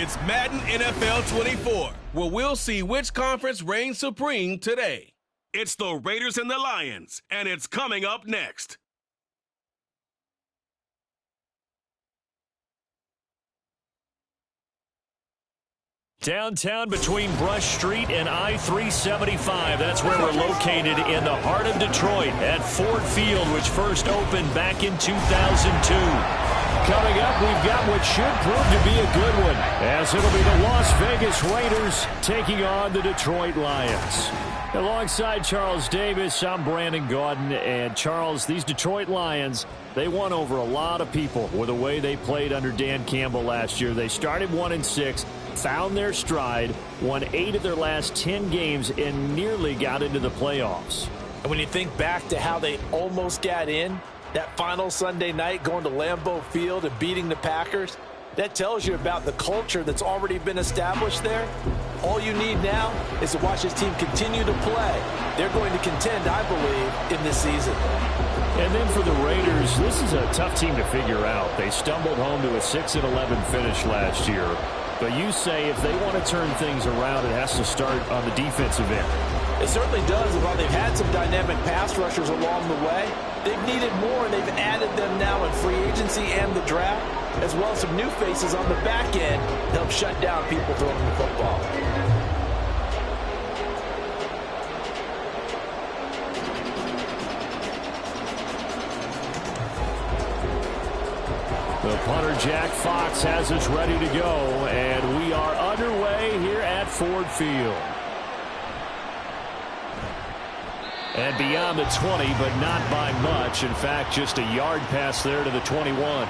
It's Madden NFL 24, where we'll see which conference reigns supreme today. It's the Raiders and the Lions, and it's coming up next. Downtown between Brush Street and I-375. That's where we're located in the heart of Detroit at Ford Field, which first opened back in 2002. Coming up, we've got what should prove to be a good one, as it'll be the Las Vegas Raiders taking on the Detroit Lions. Alongside Charles Davis, I'm Brandon Gaudin. And Charles, these Detroit Lions, they won over a lot of people with the way they played under Dan Campbell last year. They started 1-6, found their stride, won 8 of their last 10 games, and nearly got into the playoffs. And when you think back to how they almost got in, that final Sunday night going to Lambeau Field and beating the Packers, that tells you about the culture that's already been established there. All you need now is to watch this team continue to play. They're going to contend, I believe, in this season. And then for the Raiders, this is a tough team to figure out. They stumbled home to a 6-11 finish last year. But you say if they want to turn things around, it has to start on the defensive end. It certainly does. And while they've had some dynamic pass rushers along the way, they've needed more, and they've added them now in free agency and the draft, as well as some new faces on the back end to help shut down people throwing the football. The punter, Jack Fox, has us ready to go, and we are underway here at Ford Field. And beyond the 20, but not by much. In fact, just a yard pass there to the 21.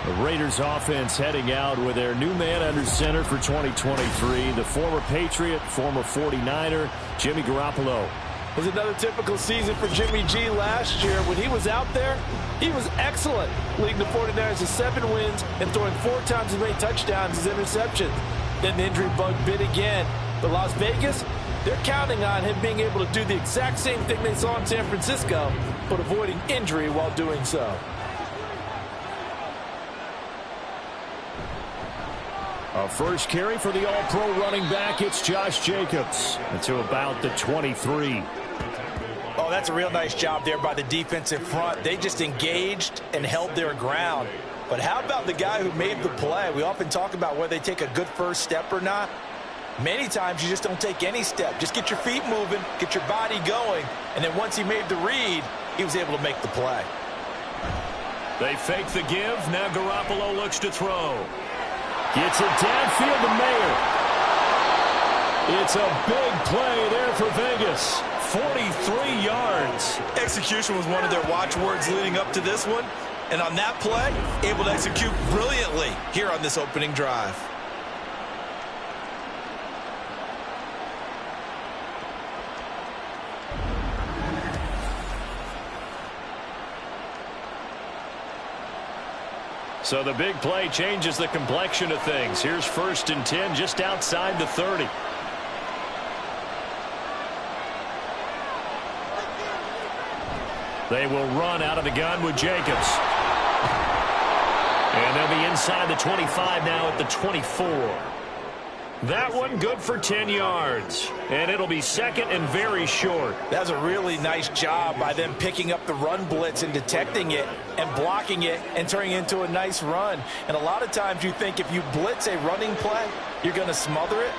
The Raiders offense heading out with their new man under center for 2023, the former Patriot, former 49er, Jimmy Garoppolo. It was another typical season for Jimmy G last year. When he was out there, he was excellent, leading the 49ers to 7 wins and throwing 4 times as many touchdowns as interceptions. Then the injury bug bit again. But Las Vegas, they're counting on him being able to do the exact same thing they saw in San Francisco, but avoiding injury while doing so. A first carry for the All-Pro running back. It's Josh Jacobs to about the 23. Oh, that's a real nice job there by the defensive front. They just engaged and held their ground. But how about the guy who made the play? We often talk about whether they take a good first step or not. Many times you just don't take any step. Just get your feet moving, get your body going, and then once he made the read, he was able to make the play. They fake the give. Now Garoppolo looks to throw. Gets it downfield to Mayer. It's a big play there for Vegas. 43 yards. Execution was one of their watchwords leading up to this one. And on that play, able to execute brilliantly here on this opening drive. So the big play changes the complexion of things. Here's 1st and 10 just outside the 30. They will run out of the gun with Jacobs. And they'll be inside the 25 now at the 24. That one good for 10 yards. And it'll be 2nd and very short. That was a really nice job by them picking up the run blitz and detecting it and blocking it and turning it into a nice run. And a lot of times you think if you blitz a running play, you're going to smother it.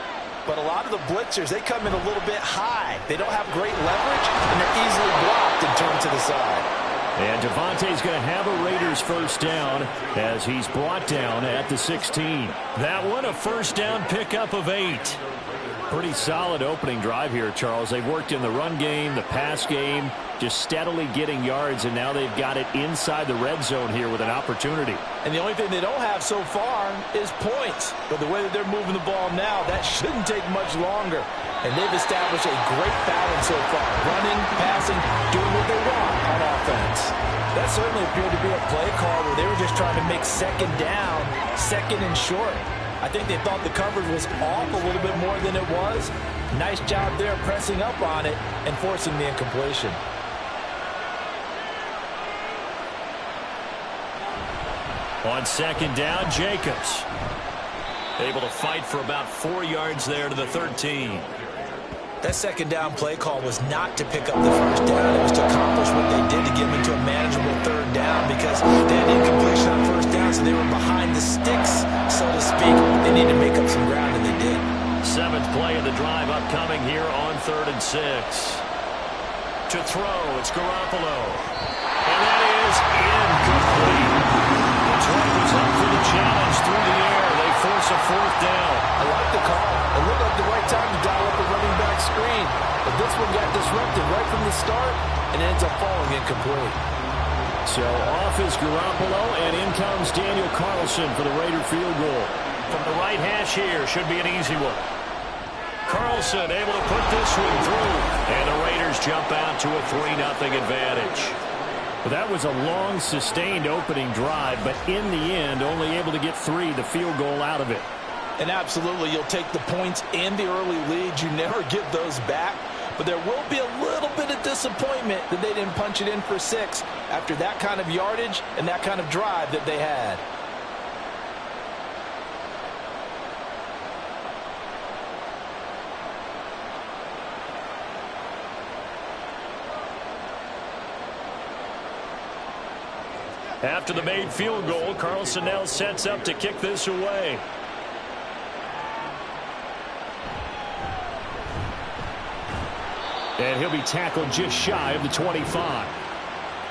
But a lot of the blitzers, they come in a little bit high. They don't have great leverage, and they're easily blocked and turned to the side. And Devontae's going to have a Raiders first down as he's brought down at the 16. That one a first down pickup of 8. Pretty solid opening drive here, Charles. They've worked in the run game, the pass game, just steadily getting yards, and now they've got it inside the red zone here with an opportunity. And the only thing they don't have so far is points. But the way that they're moving the ball now, that shouldn't take much longer. And they've established a great balance so far. Running, passing, doing what they want on offense. That certainly appeared to be a play call where they were just trying to make 2nd down, 2nd and short. I think they thought the coverage was off a little bit more than it was. Nice job there pressing up on it and forcing the incompletion. On 2nd down, Jacobs. Able to fight for about 4 yards there to the 13. That second down play call was not to pick up the first down. It was to accomplish what they did to get them into a manageable third down because they had incompletion on first down, so they were behind the sticks, so to speak. They needed to make up some ground, and they did. 7th play of the drive upcoming here on 3rd and 6. To throw, it's Garoppolo. And that is incomplete. Detroit was up for the challenge through the air. They force a 4th down. I like the call. It looked like the right time to dial up a running back screen. But this one got disrupted right from the start and ends up falling incomplete. So off is Garoppolo, and in comes Daniel Carlson for the Raider field goal. From the right hash here, should be an easy one. Carlson able to put this one through. And the Raiders jump out to a 3-0 advantage. Well, that was a long, sustained opening drive, but in the end, only able to get 3, the field goal out of it. And absolutely, you'll take the points and the early leads. You never get those back. But there will be a little bit of disappointment that they didn't punch it in for 6 after that kind of yardage and that kind of drive that they had. After the made field goal, Carlson now sets up to kick this away. And he'll be tackled just shy of the 25.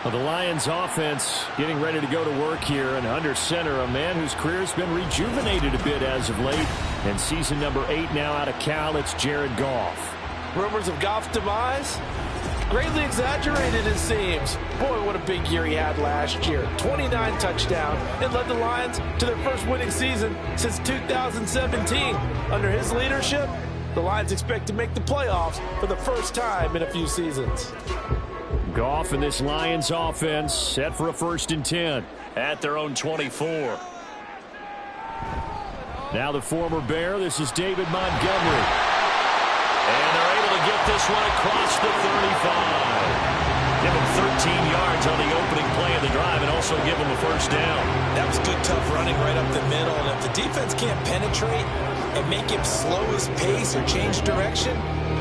Well, the Lions offense getting ready to go to work here, and under center, a man whose career has been rejuvenated a bit as of late. And season number 8 now out of Cal, it's Jared Goff. Rumors of Goff's demise? Greatly exaggerated, it seems. Boy, what a big year he had last year. 29 touchdowns and led the Lions to their first winning season since 2017. Under his leadership, the Lions expect to make the playoffs for the first time in a few seasons. Goff and this Lions offense set for a 1st and 10 at their own 24. Now the former Bear, this is David Montgomery. And they're able to get this one across the 35. Give him 13 yards on the opening play of the drive and also give him a 1st down. That was good, tough running right up the middle. And if the defense can't penetrate and make him slow his pace or change direction,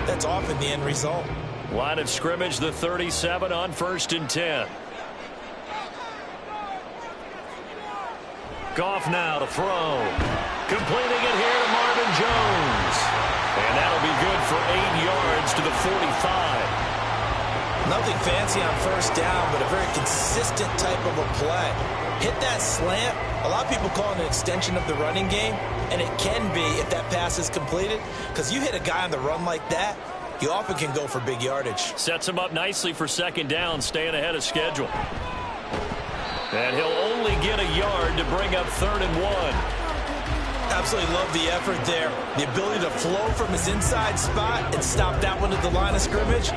that's often the end result. Line of scrimmage, the 37 on 1st and 10. Goff now to throw. Completing it here to Marvin Jones. And that'll be good for 8 yards to the 45. Nothing fancy on 1st down, but a very consistent type of a play. Hit that slant. A lot of people call it an extension of the running game, and it can be if that pass is completed, because you hit a guy on the run like that, you often can go for big yardage. Sets him up nicely for 2nd down, staying ahead of schedule. And he'll only get a yard to bring up 3rd and 1. Absolutely love the effort there. The ability to flow from his inside spot and stop that one at the line of scrimmage.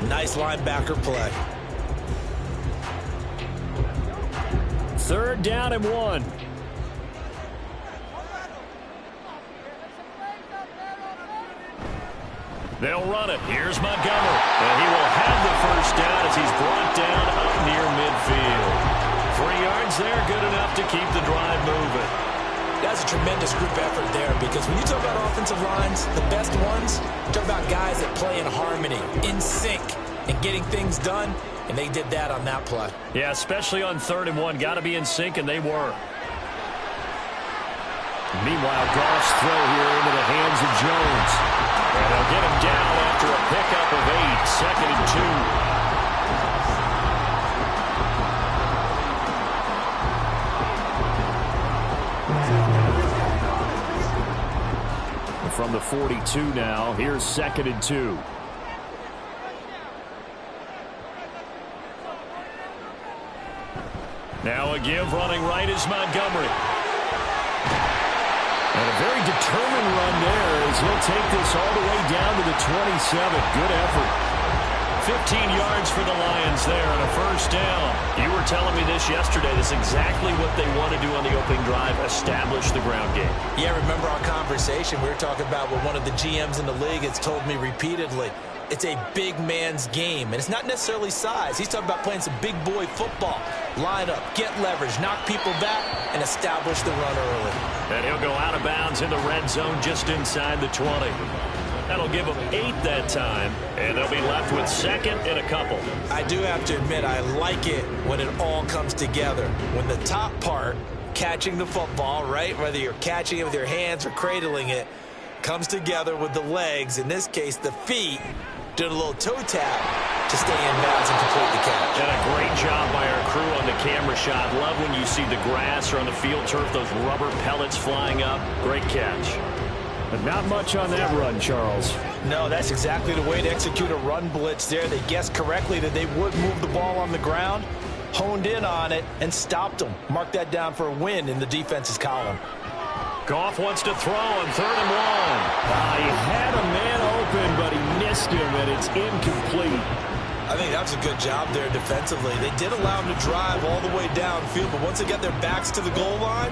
Nice linebacker play. 3rd down and 1. They'll run it. Here's Montgomery. And he will have the 1st down as he's brought down up near midfield. 3 yards there, good enough to keep the drive moving. That's a tremendous group effort there, because when you talk about offensive lines, the best ones, you talk about guys that play in harmony, in sync, and getting things done, and they did that on that play. Yeah, especially on 3rd and 1. Got to be in sync, and they were. Meanwhile, Goff's throw here into the hands of Jones. And they'll get him down after a pickup of 8, 2nd and 2. From the 42 now, here's 2nd and 2. Now a give running right is Montgomery. And a very determined run there as he'll take this all the way down to the 27. Good effort. 15 yards for the Lions there and a 1st down. You were telling me this yesterday. This is exactly what they want to do on the opening drive, establish the ground game. Yeah, remember our conversation. We were talking about what one of the GMs in the league has told me repeatedly. It's a big man's game, and it's not necessarily size. He's talking about playing some big boy football. Line up, get leverage, knock people back, and establish the run early. And he'll go out of bounds in the red zone just inside the 20. That'll give them 8 that time, and they'll be left with second and a couple. I do have to admit, I like it when it all comes together. When the top part, catching the football, right, whether you're catching it with your hands or cradling it, comes together with the legs, in this case the feet, doing a little toe tap to stay in bounds and complete the catch. And a great job by our crew on the camera shot. Love when you see the grass or on the field turf, those rubber pellets flying up. Great catch. But not much on that run, Charles. No, that's exactly the way to execute a run blitz there. They guessed correctly that they would move the ball on the ground, honed in on it, and stopped them. Mark that down for a win in the defense's column. Goff wants to throw on 3rd and 1. He had a man open, but he missed him, and it's incomplete. I think that was a good job there defensively. They did allow them to drive all the way downfield, but once they got their backs to the goal line,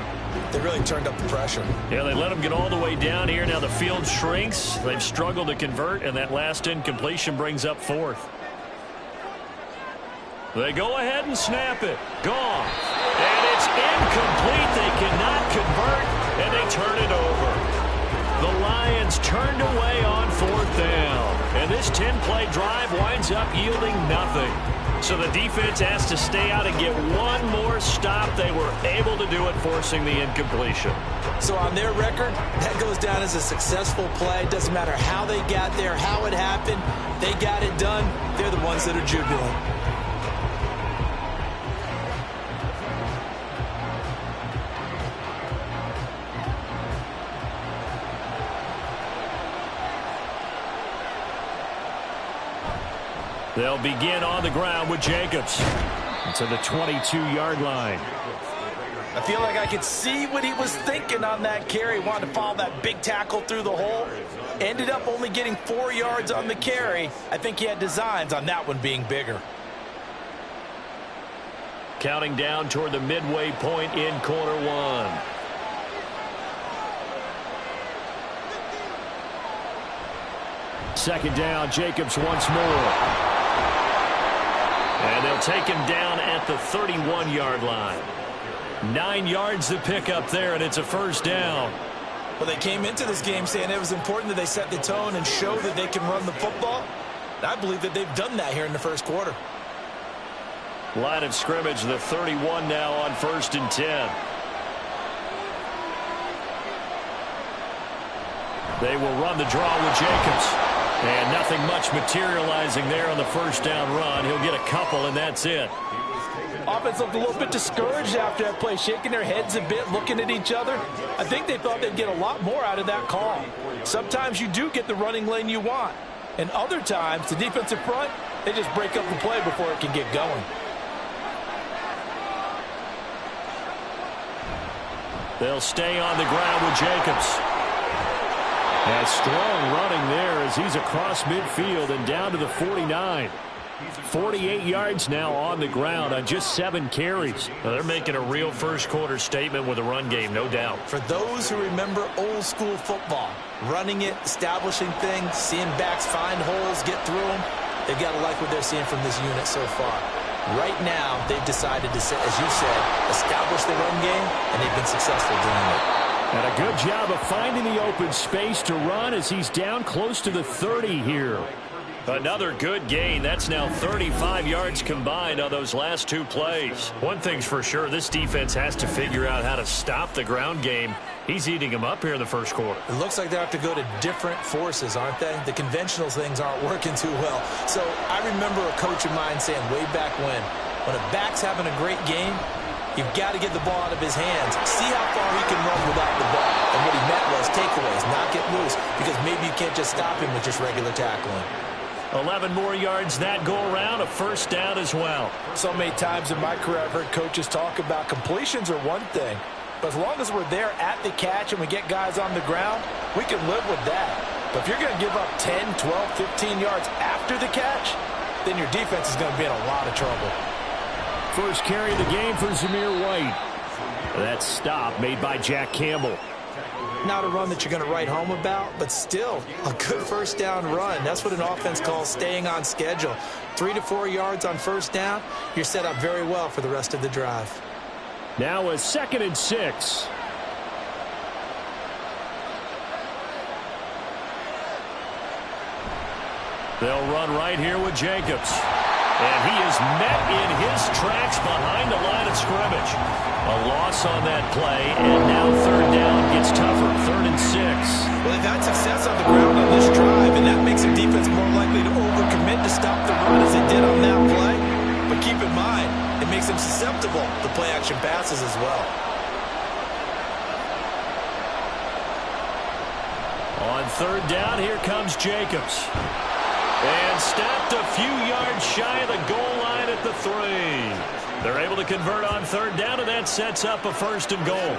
they really turned up the pressure. Yeah, they let them get all the way down here. Now the field shrinks. They've struggled to convert, and that last incompletion brings up 4th. They go ahead and snap it. Gone. And it's incomplete. They cannot convert, and they turn it over. The Lions turned away on 4th down. And this 10-play drive winds up yielding nothing. So the defense has to stay out and get one more stop. They were able to do it, forcing the incompletion. So on their record, that goes down as a successful play. Doesn't matter how they got there, how it happened. They got it done. They're the ones that are jubilant. They'll begin on the ground with Jacobs to the 22-yard line. I feel like I could see what he was thinking on that carry. Wanted to follow that big tackle through the hole. Ended up only getting 4 yards on the carry. I think he had designs on that one being bigger. Counting down toward the midway point in quarter 1. Second down, Jacobs once more. And they'll take him down at the 31-yard line. 9 yards to pick up there, and it's a 1st down. Well, they came into this game saying it was important that they set the tone and show that they can run the football. And I believe that they've done that here in the first quarter. Line of scrimmage, the 31 now on 1st and 10. They will run the draw with Jacobs. And nothing much materializing there on the 1st down run. He'll get a couple, and that's it. Offense looked a little bit discouraged after that play, shaking their heads a bit, looking at each other. I think they thought they'd get a lot more out of that call. Sometimes you do get the running lane you want. And other times, the defensive front, they just break up the play before it can get going. They'll stay on the ground with Jacobs. And strong running there as he's across midfield and down to the 49. 48 yards now on the ground on just 7 carries. Well, they're making a real first-quarter statement with a run game, no doubt. For those who remember old-school football, running it, establishing things, seeing backs find holes, get through them, they've got to like what they're seeing from this unit so far. Right now, they've decided to, as you said, establish the run game, and they've been successful doing it. And a good job of finding the open space to run as he's down close to the 30 here. Another good gain. That's now 35 yards combined on those last 2 plays. One thing's for sure, this defense has to figure out how to stop the ground game. He's eating them up here in the first quarter. It looks like they have to go to different forces, aren't they? The conventional things aren't working too well. So I remember a coach of mine saying way back when a back's having a great game, you've got to get the ball out of his hands. See how far he can run without the ball. And what he meant was takeaways, knock it loose, because maybe you can't just stop him with just regular tackling. 11 more yards that go around, a 1st down as well. So many times in my career I've heard coaches talk about completions are one thing, but as long as we're there at the catch and we get guys on the ground, we can live with that. But if you're going to give up 10, 12, 15 yards after the catch, then your defense is going to be in a lot of trouble. First carry of the game for Zamir White. That stop made by Jack Campbell. Not a run that you're going to write home about, but still a good 1st down run. That's what an offense calls staying on schedule. 3 to 4 yards on 1st down, you're set up very well for the rest of the drive. Now a 2nd and 6. They'll run right here with Jacobs. And he is met in his tracks behind the line of scrimmage. A loss on that play, and now 3rd down gets tougher. 3rd and 6. Well, they've had success on the ground on this drive, and that makes the defense more likely to overcommit to stop the run as they did on that play. But keep in mind, it makes them susceptible to play-action passes as well. On 3rd down, here comes Jacobs. And stopped a few yards shy of the goal line at the 3. They're able to convert on 3rd down, and that sets up a 1st and goal.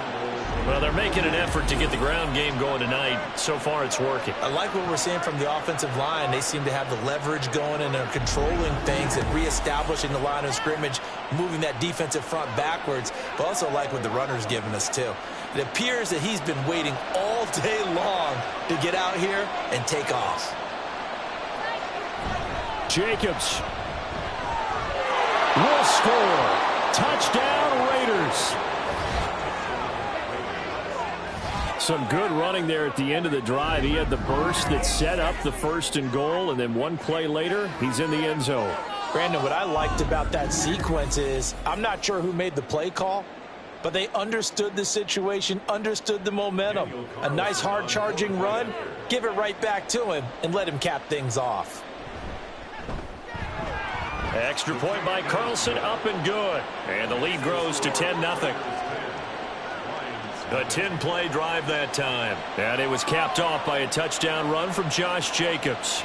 Well, they're making an effort to get the ground game going tonight. So far, it's working. I like what we're seeing from the offensive line. They seem to have the leverage going and are controlling things and reestablishing the line of scrimmage, moving that defensive front backwards. But also like what the runner's giving us, too. It appears that he's been waiting all day long to get out here and take off. Jacobs will score. Touchdown, Raiders. Some good running there at the end of the drive. He had the burst that set up the 1st and goal, and then one play later, he's in the end zone. Brandon, what I liked about that sequence is I'm not sure who made the play call, but they understood the situation, understood the momentum. A nice hard-charging run, give it right back to him, and let him cap things off. Extra point by Carlson, up and good. And the lead grows to 10-0. A 10-play drive that time. And it was capped off by a touchdown run from Josh Jacobs.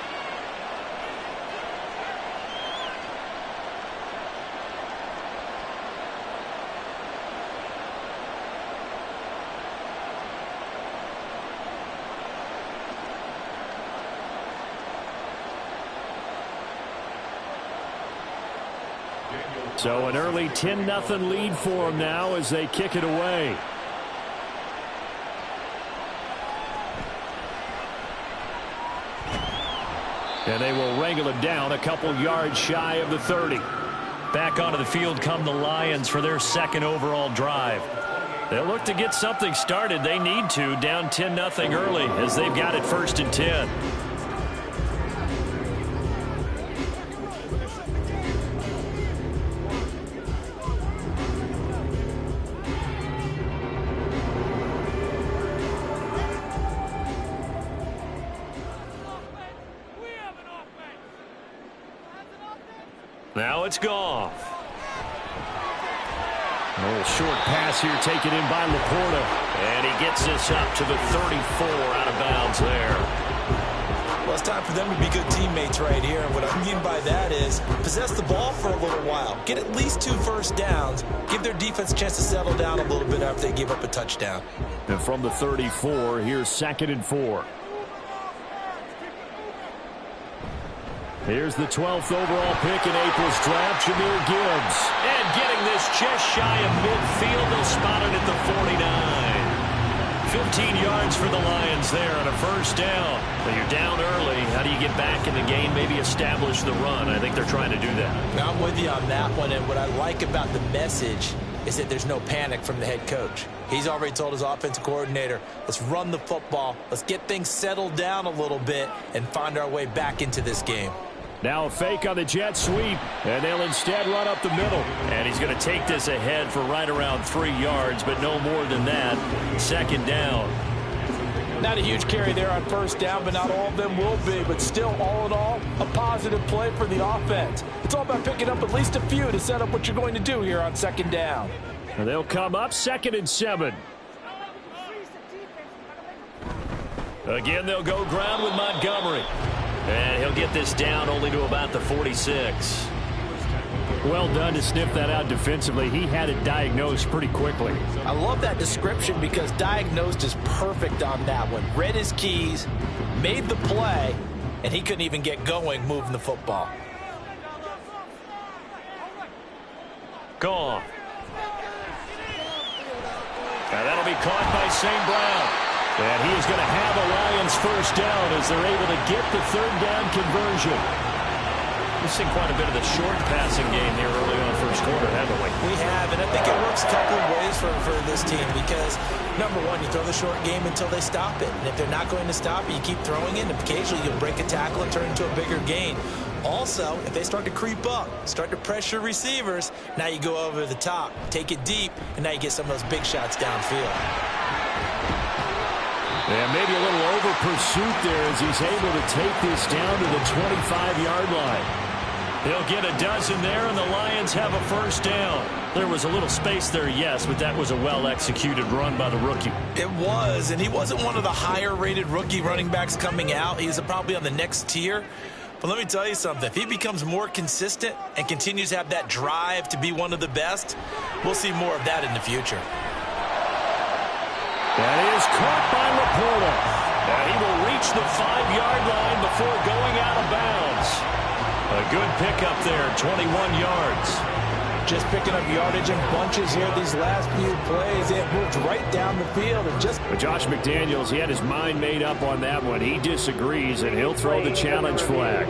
So an early 10-0 lead for them now as they kick it away. And they will wrangle it down a couple yards shy of the 30. Back onto the field come the Lions for their 2nd overall drive. They'll look to get something started. They need to, down 10-0 early as they've got it 1st and 10. Now it's Goff. A little short pass here taken in by Laporta. And he gets this up to the 34 out of bounds there. Well, it's time for them to be good teammates right here. And what I mean by that is possess the ball for a little while. Get at least 2 first downs. Give their defense a chance to settle down a little bit after they give up a touchdown. And from the 34, here's 2nd and 4. Here's the 12th overall pick in April's draft, Jahmyr Gibbs. And getting this just shy of midfield, they'll spot it at the 49. 15 yards for the Lions there on a 1st down. But you're down early. How do you get back in the game, maybe establish the run? I think they're trying to do that. I'm with you on that one, and what I like about the message is that there's no panic from the head coach. He's already told his offensive coordinator, let's run the football, let's get things settled down a little bit and find our way back into this game. Now a fake on the jet sweep, and they'll instead run up the middle. And he's going to take this ahead for right around 3 yards, but no more than that. 2nd down. Not a huge carry there on 1st down, but not all of them will be. But still, all in all, a positive play for the offense. It's all about picking up at least a few to set up what you're going to do here on 2nd down. And they'll come up 2nd and 7. Again, they'll go ground with Montgomery. And he'll get this down only to about the 46. Well done to sniff that out defensively. He had it diagnosed pretty quickly. I love that description because diagnosed is perfect on that one. Read his keys, made the play, and he couldn't even get going moving the football. Gone. Now that'll be caught by St. Brown. And he is going to have a Lions 1st down as they're able to get the 3rd down conversion. We've seen quite a bit of the short passing game here early on for first quarter, haven't we? We have, and I think it works a couple of ways for this team because, number one, you throw the short game until they stop it. And if they're not going to stop it, you keep throwing it, and occasionally you'll break a tackle and turn into a bigger gain. Also, if they start to creep up, start to pressure receivers, now you go over the top, take it deep, and now you get some of those big shots downfield. And maybe a little over pursuit there as he's able to take this down to the 25-yard line. He'll get a dozen there, and the Lions have a first down. There was a little space there, yes, but that was a well-executed run by the rookie. It was, and he wasn't one of the higher-rated rookie running backs coming out. He's probably on the next tier. But let me tell you something. If he becomes more consistent and continues to have that drive to be one of the best, we'll see more of that in the future. That is caught by Laporta. And he will reach the 5-yard line before going out of bounds. A good pickup there, 21 yards. Just picking up yardage in bunches here these last few plays. It moved right down the field. But Josh McDaniels, he had his mind made up on that one. He disagrees, and he'll throw the challenge flag.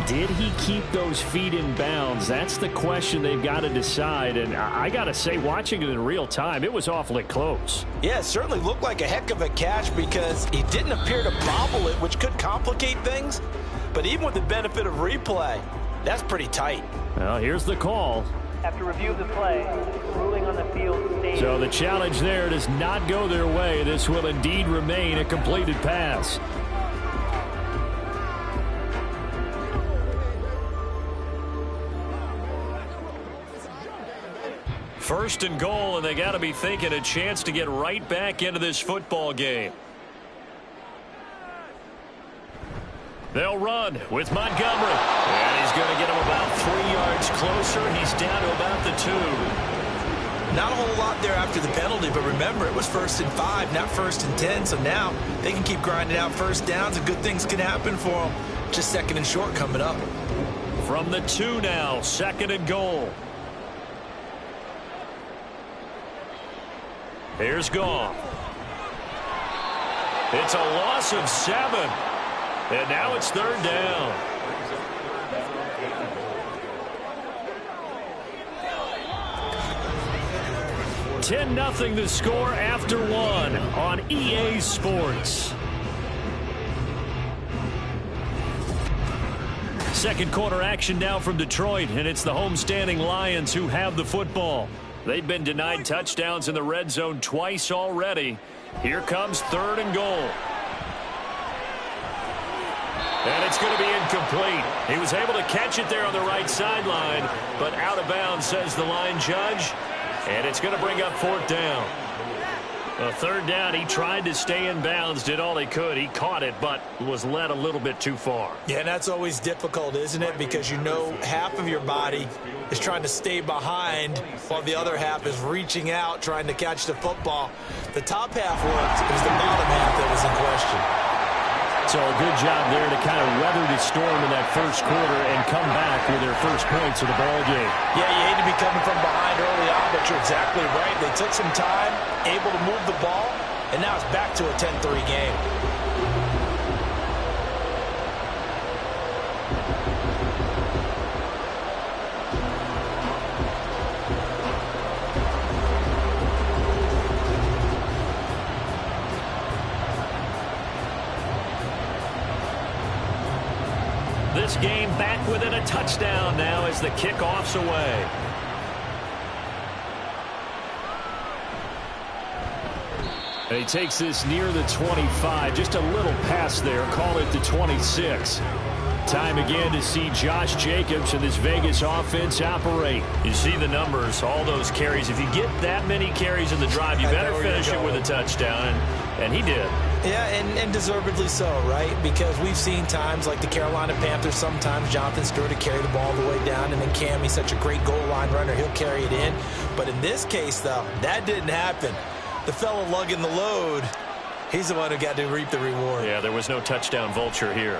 Did he keep those feet in bounds? That's the question they've got to decide. And I got to say, watching it in real time, it was awfully close. Yeah, it certainly looked like a heck of a catch because he didn't appear to bobble it, which could complicate things. But even with the benefit of replay, that's pretty tight. Well, here's the call. After review of the play, ruling on the field stays. So the challenge there does not go their way. This will indeed remain a completed pass. First and goal, and they got to be thinking a chance to get right back into this football game. They'll run with Montgomery. And he's going to get him about 3 yards closer. He's down to about the 2. Not a whole lot there after the penalty, but remember, it was 1st and 5, not 1st and 10. So now they can keep grinding out first downs, and good things can happen for them. Just 2nd and short coming up. From the 2 now, 2nd and goal. Here's Goff. It's a loss of 7. And now it's 3rd down. $10-0 the score after 1 on EA Sports. Second quarter action now from Detroit, and it's the homestanding Lions who have the football. They've been denied touchdowns in the red zone twice already. Here comes 3rd and goal. And it's going to be incomplete. He was able to catch it there on the right sideline, but out of bounds, says the line judge. And it's going to bring up 4th down. A 3rd down, he tried to stay in bounds, did all he could. He caught it, but was led a little bit too far. Yeah, and that's always difficult, isn't it? Because you know half of your body is trying to stay behind while the other half is reaching out, trying to catch the football. The top half worked. It was the bottom half that was in question. So a good job there to kind of weather the storm in that first quarter and come back with their first points of the ball game. Yeah, you hate to be coming from behind early on, but you're exactly right. They took some time, able to move the ball, and now it's back to a 10-3 game. This game back within a touchdown now as the kickoff's away. And he takes this near the 25. Just a little pass there. Call it the 26. Time again to see Josh Jacobs and this Vegas offense operate. You see the numbers, all those carries. If you get that many carries in the drive, you better finish it with a touchdown. And he did. Yeah, and deservedly so, right? Because we've seen times like the Carolina Panthers, sometimes Jonathan Stewart to carry the ball all the way down, and then Cam, he's such a great goal line runner, he'll carry it in. But in this case, though, that didn't happen. The fellow lugging the load, he's the one who got to reap the reward. Yeah, there was no touchdown vulture here.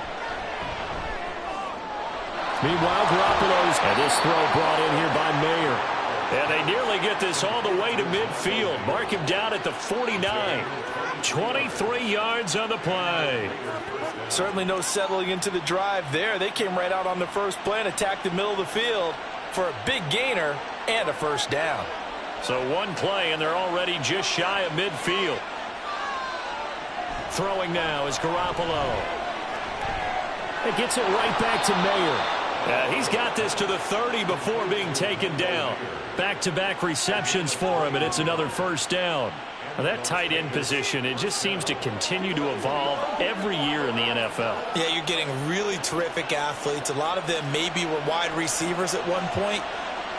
Meanwhile, Garoppolo's, and this throw brought in here by Mayer. And they nearly get this all the way to midfield. Mark him down at the 49. 23 yards on the play. Certainly no settling into the drive there. They came right out on the first play and attacked the middle of the field for a big gainer and a first down. So one play, and they're already just shy of midfield. Throwing now is Garoppolo. It gets it right back to Mayer. He's got this to the 30 before being taken down. Back-to-back receptions for him, and it's another first down. Now that tight end position, it just seems to continue to evolve every year in the NFL. Yeah, you're getting really terrific athletes. A lot of them maybe were wide receivers at one point.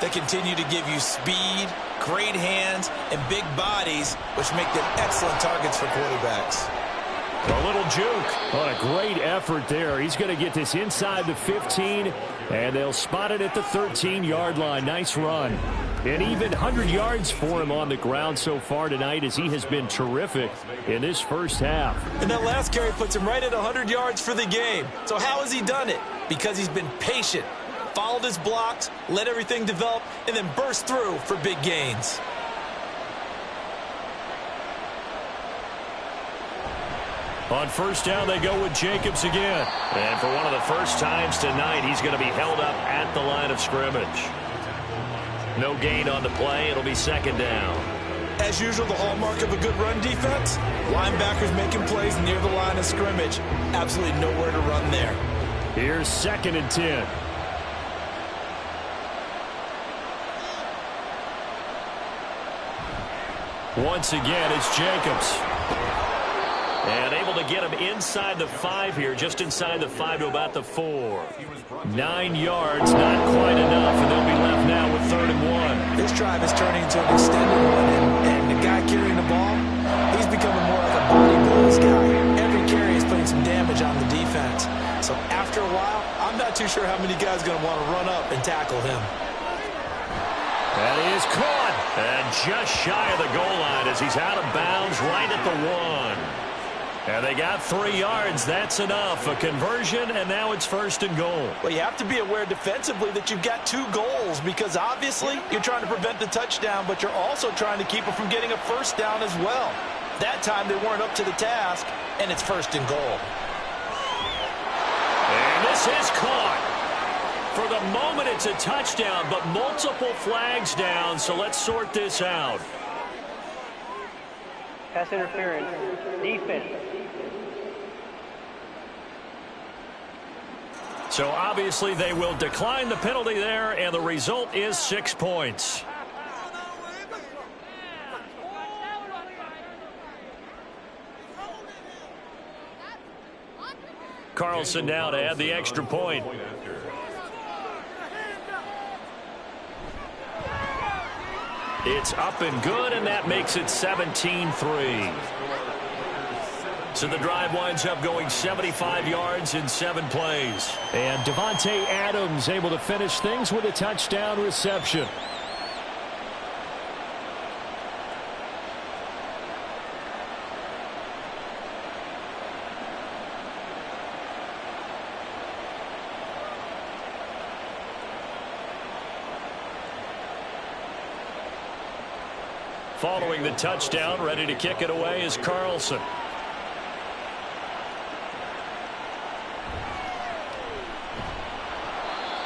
They continue to give you speed, great hands, and big bodies, which make them excellent targets for quarterbacks. A little juke. What a great effort there. He's going to get this inside the 15, and they'll spot it at the 13-yard line. Nice run. And even 100 yards for him on the ground so far tonight, as he has been terrific in this first half. And that last carry puts him right at 100 yards for the game. So how has he done it? Because he's been patient, followed his blocks, let everything develop, and then burst through for big gains. On first down, they go with Jacobs again. And for one of the first times tonight, he's going to be held up at the line of scrimmage. No gain on the play. It'll be second down. As usual, the hallmark of a good run defense, linebackers making plays near the line of scrimmage. Absolutely nowhere to run there. Here's 2nd and 10. Once again, it's Jacobs. And able to get him inside the 5 here, just inside the 5 to about the 4. 9 yards, not quite enough, and they'll be left now with 3rd and 1. This drive is turning into an extended one, and the guy carrying the ball, he's becoming more like a body blows guy. Every carry is putting some damage on the defense. So after a while, I'm not too sure how many guys are going to want to run up and tackle him. That is caught, and just shy of the goal line as he's out of bounds right at the 1. And they got 3 yards. That's enough. A conversion, and now it's 1st and goal. Well, you have to be aware defensively that you've got 2 goals, because obviously you're trying to prevent the touchdown, but you're also trying to keep it from getting a first down as well. That time they weren't up to the task, and it's 1st and goal. And this is caught. For the moment, it's a touchdown, but multiple flags down, so let's sort this out. Pass interference. Defense. So obviously they will decline the penalty there, and the result is 6 points. Carlson now to add the extra point. It's up and good, and that makes it 17-3. So the drive winds up going 75 yards in 7 plays. And Devontae Adams able to finish things with a touchdown reception. Following the touchdown, ready to kick it away is Carlson.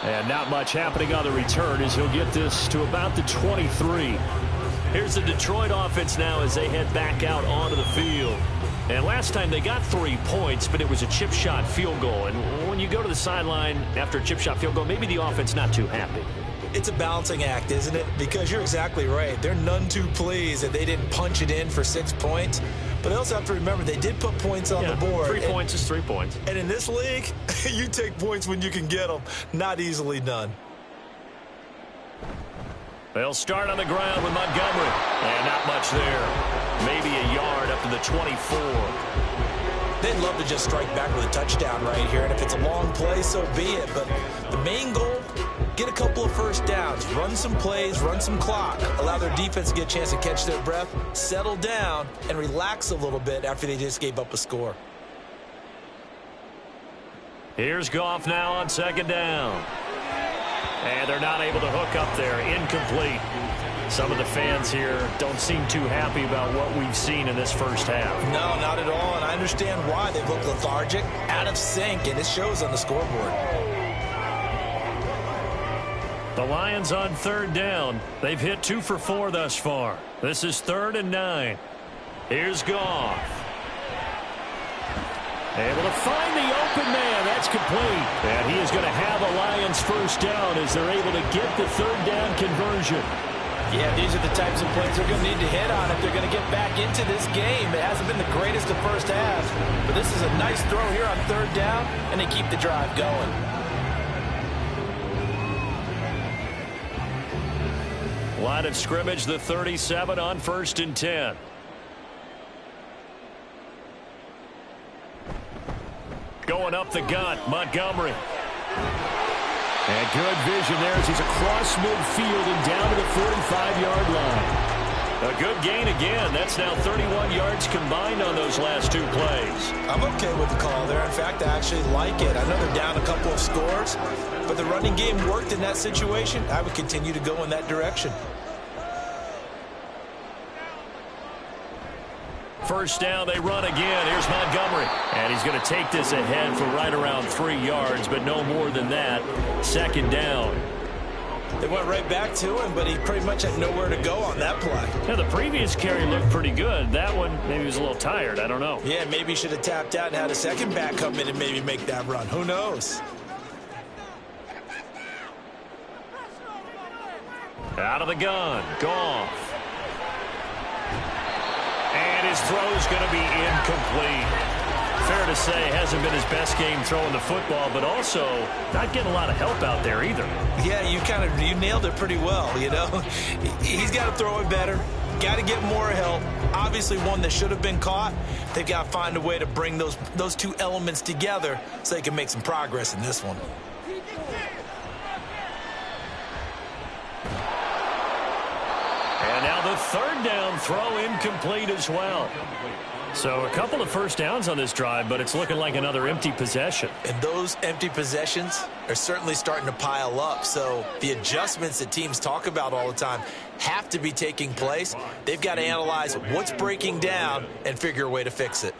And not much happening on the return as he'll get this to about the 23. Here's the Detroit offense now as they head back out onto the field. And last time they got 3 points, but it was a chip shot field goal. And when you go to the sideline after a chip shot field goal, maybe the offense not too happy. It's a balancing act, isn't it? Because you're exactly right. They're none too pleased that they didn't punch it in for 6 points. But they also have to remember they did put points on the board. 3 points is 3 points. And in this league, you take points when you can get them. Not easily done. They'll start on the ground with Montgomery. And not much there. Maybe a yard up to the 24. They'd love to just strike back with a touchdown right here. And if it's a long play, so be it. But the main goal, get a couple of first downs, run some plays, run some clock, allow their defense to get a chance to catch their breath, settle down, and relax a little bit after they just gave up a score. Here's Goff now on 2nd down. And they're not able to hook up there. Incomplete. Some of the fans here don't seem too happy about what we've seen in this first half. No, not at all, and I understand why. They've looked lethargic, out of sync, and it shows on the scoreboard. The Lions on third down. They've hit 2 for 4 thus far. This is 3rd and 9. Here's Goff. Able to find the open man. That's complete. And he is going to have a Lions first down as they're able to get the third down conversion. Yeah, these are the types of plays they're going to need to hit on if they're going to get back into this game. It hasn't been the greatest of first halves, but this is a nice throw here on third down, and they keep the drive going. Line of scrimmage, the 37 on 1st and 10. Going up the gut, Montgomery. And good vision there as he's across midfield and down to the 45-yard line. A good gain again. That's now 31 yards combined on those last 2 plays. I'm okay with the call there. In fact, I actually like it. I know they're down a couple of scores, but the running game worked in that situation. I would continue to go in that direction. First down, they run again. Here's Montgomery. And he's going to take this ahead for right around 3 yards, but no more than that. 2nd down. They went right back to him, but he pretty much had nowhere to go on that play. Yeah, the previous carry looked pretty good. That one, maybe he was a little tired. I don't know. Yeah, maybe he should have tapped out and had a second back come in and maybe make that run. Who knows? Out of the gun. Goff. And his throw's going to be incomplete. Fair to say, hasn't been his best game throwing the football, but also not getting a lot of help out there either. Yeah, you nailed it pretty well, you know. He's got to throw it better. Got to get more help. Obviously one that should have been caught. They've got to find a way to bring those 2 elements together so they can make some progress in this one. And now the 3rd down throw incomplete as well. So a couple of first downs on this drive, but it's looking like another empty possession. And those empty possessions are certainly starting to pile up. So the adjustments that teams talk about all the time have to be taking place. They've got to analyze what's breaking down and figure a way to fix it.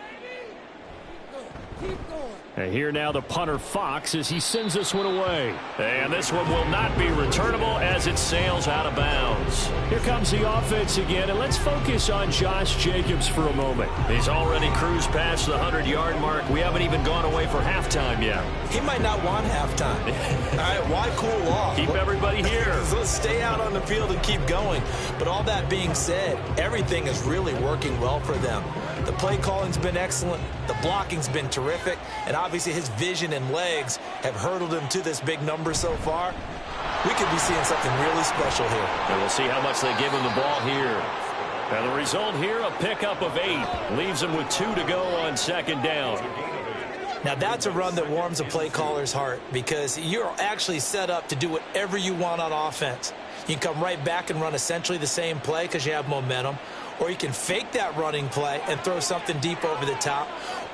And here now the punter Fox as he sends this one away. And this one will not be returnable as it sails out of bounds. Here comes the offense again, and let's focus on Josh Jacobs for a moment. He's already cruised past the 100-yard mark. We haven't even gone away for halftime yet. He might not want halftime. All right, why cool off? Keep everybody here. Let's stay out on the field and keep going. But all that being said, everything is really working well for them. The play calling's been excellent. The blocking's been terrific. And obviously his vision and legs have hurdled him to this big number so far. We could be seeing something really special here. And we'll see how much they give him the ball here. And the result here, a pickup of 8. Leaves him with 2 to go on 2nd down. Now that's a run that warms a play caller's heart because you're actually set up to do whatever you want on offense. You can come right back and run essentially the same play because you have momentum. Or you can fake that running play and throw something deep over the top.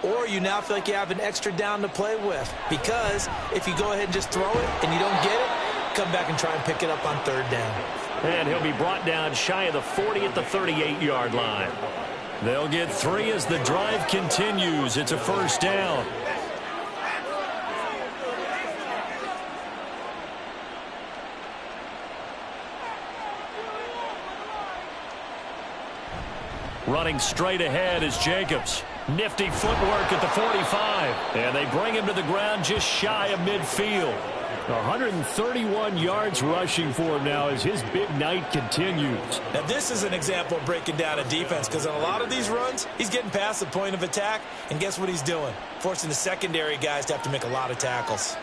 Or you now feel like you have an extra down to play with. Because if you go ahead and just throw it and you don't get it, come back and try and pick it up on 3rd down. And he'll be brought down shy of the 40 at the 38-yard line. They'll get 3 as the drive continues. It's a first down. Running straight ahead is Jacobs. Nifty footwork at the 45. And they bring him to the ground just shy of midfield. 131 yards rushing for him now as his big night continues. Now this is an example of breaking down a defense because on a lot of these runs, he's getting past the point of attack. And guess what he's doing? Forcing the secondary guys to have to make a lot of tackles.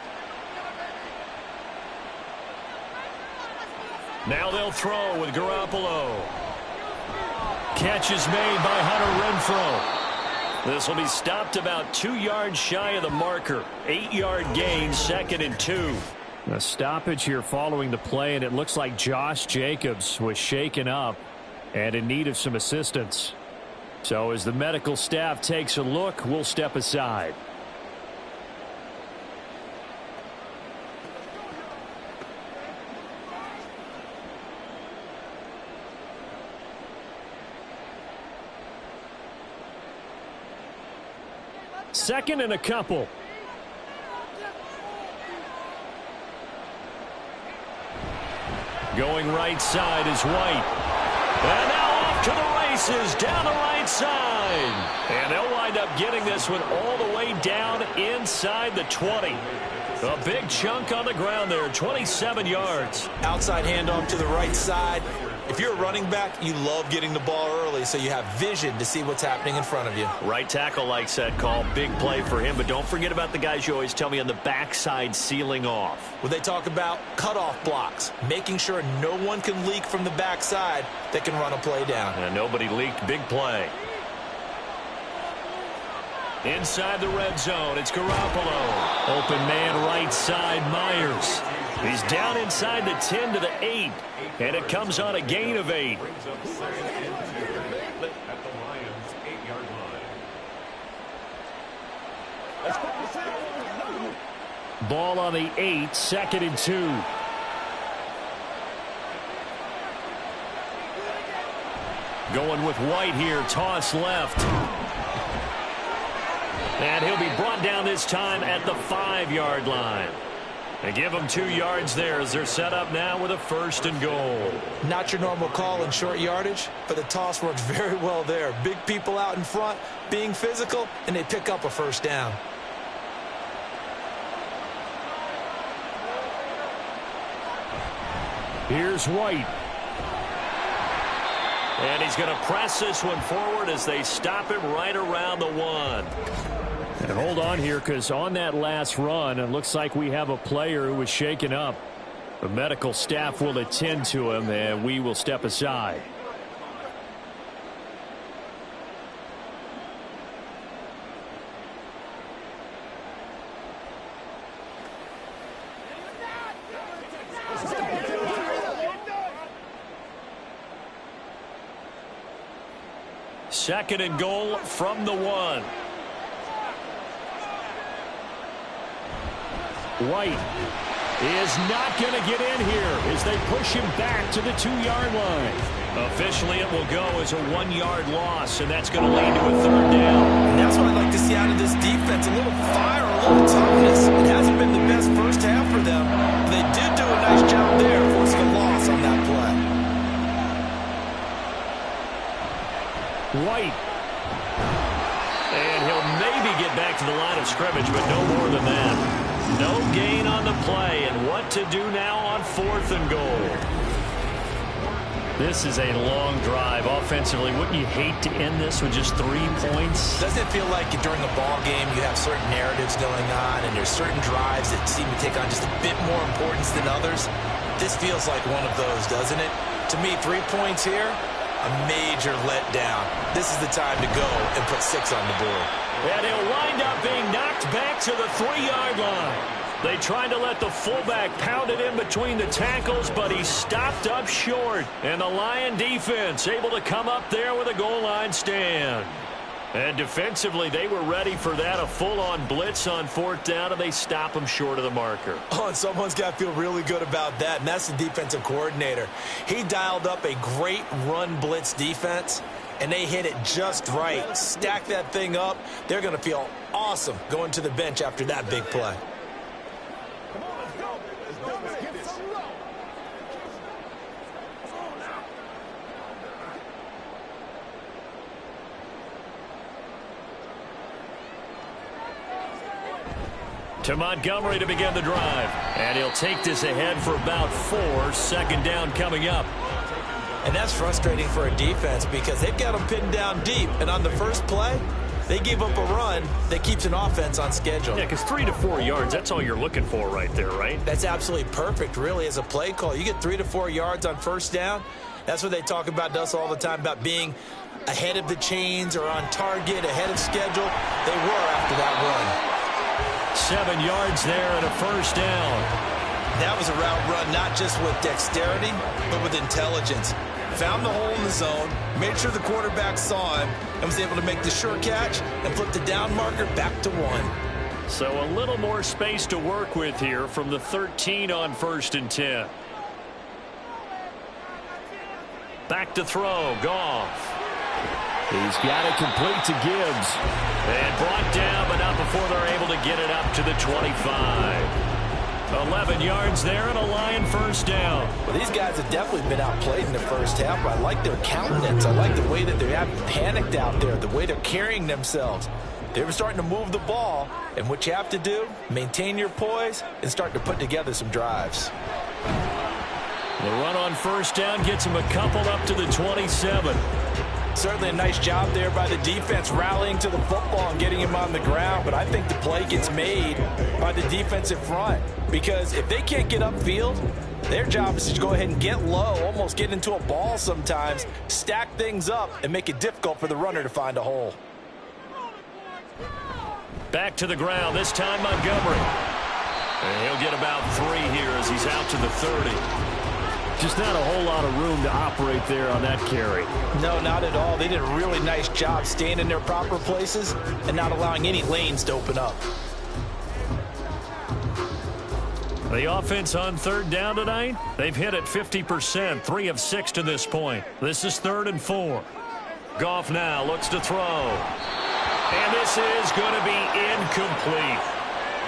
Now they'll throw with Garoppolo. Catch is made by Hunter Renfrow. This will be stopped about 2 yards shy of the marker. 8-yard gain, 2nd and 2. A stoppage here following the play, and it looks like Josh Jacobs was shaken up and in need of some assistance. So as the medical staff takes a look, we'll step aside. 2nd and a couple. Going right side is White. And now off to the races down the right side. And they'll wind up getting this one all the way down inside the 20. A big chunk on the ground there, 27 yards. Outside handoff to the right side. If you're a running back, you love getting the ball early so you have vision to see what's happening in front of you. Right tackle likes that call. Big play for him, but don't forget about the guys you always tell me on the backside sealing off. When they talk about cutoff blocks, making sure no one can leak from the backside that can run a play down. And nobody leaked. Big play. Inside the red zone, it's Garoppolo. Open man right side, Myers. He's down inside the 10 to the 8, and it comes on a gain of 8. Ball on the 8, 2nd and 2. Going with White here, toss left. And he'll be brought down this time at the 5-yard line. They give them 2 yards there as they're set up now with a 1st and goal. Not your normal call in short yardage, but the toss works very well there. Big people out in front, being physical, and they pick up a 1st down. Here's White. And he's going to press this one forward as they stop him right around the 1. And hold on here, because on that last run, it looks like we have a player who was shaken up. The medical staff will attend to him, and we will step aside. Second and goal from the 1. White is not going to get in here as they push him back to the 2-yard line. Officially, it will go as a 1-yard loss, and that's going to lead to a 3rd down. And that's what I'd like to see out of this defense, a little fire, a little toughness. It hasn't been the best first half for them, but they did do a nice job there, forcing a loss on that play. White. And he'll maybe get back to the line of scrimmage, but no more than that. No gain on the play, and what to do now on 4th and goal. This is a long drive offensively. Wouldn't you hate to end this with just 3 points? Doesn't it feel like during a ball game you have certain narratives going on and there's certain drives that seem to take on just a bit more importance than others? This feels like one of those, doesn't it? To me, 3 points here, a major letdown. This is the time to go and put 6 on the board. And he'll wind up being knocked back to the 3-yard line. They tried to let the fullback pound it in between the tackles, but he stopped up short. And the Lion defense able to come up there with a goal line stand. And defensively, they were ready for that, a full-on blitz on 4th down, and they stop him short of the marker. Oh, and someone's got to feel really good about that, and that's the defensive coordinator. He dialed up a great run blitz defense, and they hit it just right. Stack that thing up. They're going to feel awesome going to the bench after that big play. To Montgomery to begin the drive. And he'll take this ahead for about 4. 2nd down coming up. And that's frustrating for a defense because they've got them pinned down deep. And on the first play, they give up a run that keeps an offense on schedule. Yeah, because 3 to 4 yards, that's all you're looking for right there, right? That's absolutely perfect, really, as a play call. You get 3 to 4 yards on 1st down. That's what they talk about to us all the time, about being ahead of the chains or on target, ahead of schedule. They were after that run. 7 yards there and a 1st down. That was a route run not just with dexterity, but with intelligence. Found the hole in the zone, made sure the quarterback saw him, and was able to make the sure catch and flip the down marker back to 1. So a little more space to work with here from the 13 on 1st and 10. Back to throw, Goff. He's got it complete to Gibbs. And brought down, but not before they're able to get it up to the 25. 11 yards there and a Lion first down. Well, these guys have definitely been outplayed in the first half, but I like their countenance. I like the way that they haven't panicked out there, the way they're carrying themselves. They're starting to move the ball, and what you have to do, maintain your poise and start to put together some drives. The run on first down gets him a couple up to the 27. Certainly a nice job there by the defense rallying to the football and getting him on the ground, but I think the play gets made by the defensive front because if they can't get upfield, their job is to go ahead and get low, almost get into a ball sometimes, stack things up, and make it difficult for the runner to find a hole. Back to the ground, this time Montgomery. And he'll get about 3 here as he's out to the 30. Just not a whole lot of room to operate there on that carry. No, not at all. They did a really nice job staying in their proper places and not allowing any lanes to open up. The offense on third down tonight, they've hit it 50%, 3 of 6 to this point. This is 3rd and 4. Goff now looks to throw. And this is going to be incomplete.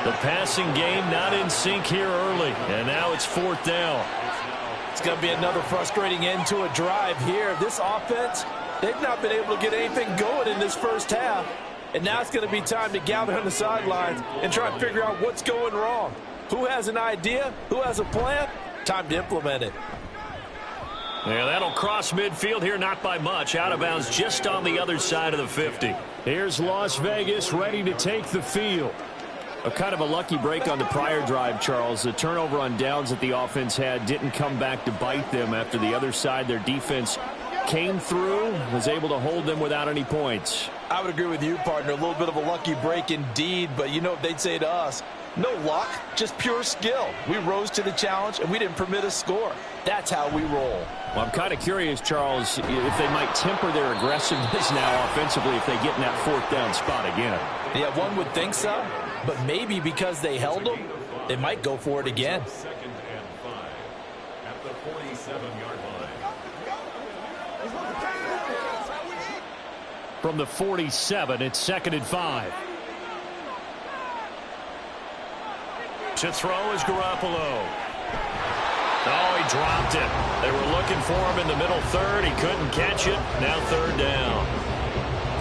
The passing game not in sync here early, and now it's 4th down. It's going to be another frustrating end to a drive here. This offense, they've not been able to get anything going in this first half. And now it's going to be time to gather on the sidelines and try and figure out what's going wrong. Who has an idea? Who has a plan? Time to implement it. Yeah, that'll cross midfield here, not by much. Out of bounds just on the other side of the 50. Here's Las Vegas ready to take the field. A kind of a lucky break on the prior drive, Charles. The turnover on downs that the offense had didn't come back to bite them after the other side. Their defense came through, was able to hold them without any points. I would agree with you, partner. A little bit of a lucky break indeed, but you know what they'd say to us? No luck, just pure skill. We rose to the challenge, and we didn't permit a score. That's how we roll. Well, I'm kind of curious, Charles, if they might temper their aggressiveness now offensively if they get in that 4th down spot again. Yeah, one would think so. But maybe because they held them, they might go for it again. 2nd and 5 at the 47-yard line. From the 47, it's 2nd and 5. To throw is Garoppolo. Oh, he dropped it. They were looking for him in the middle 3rd. He couldn't catch it. Now 3rd down.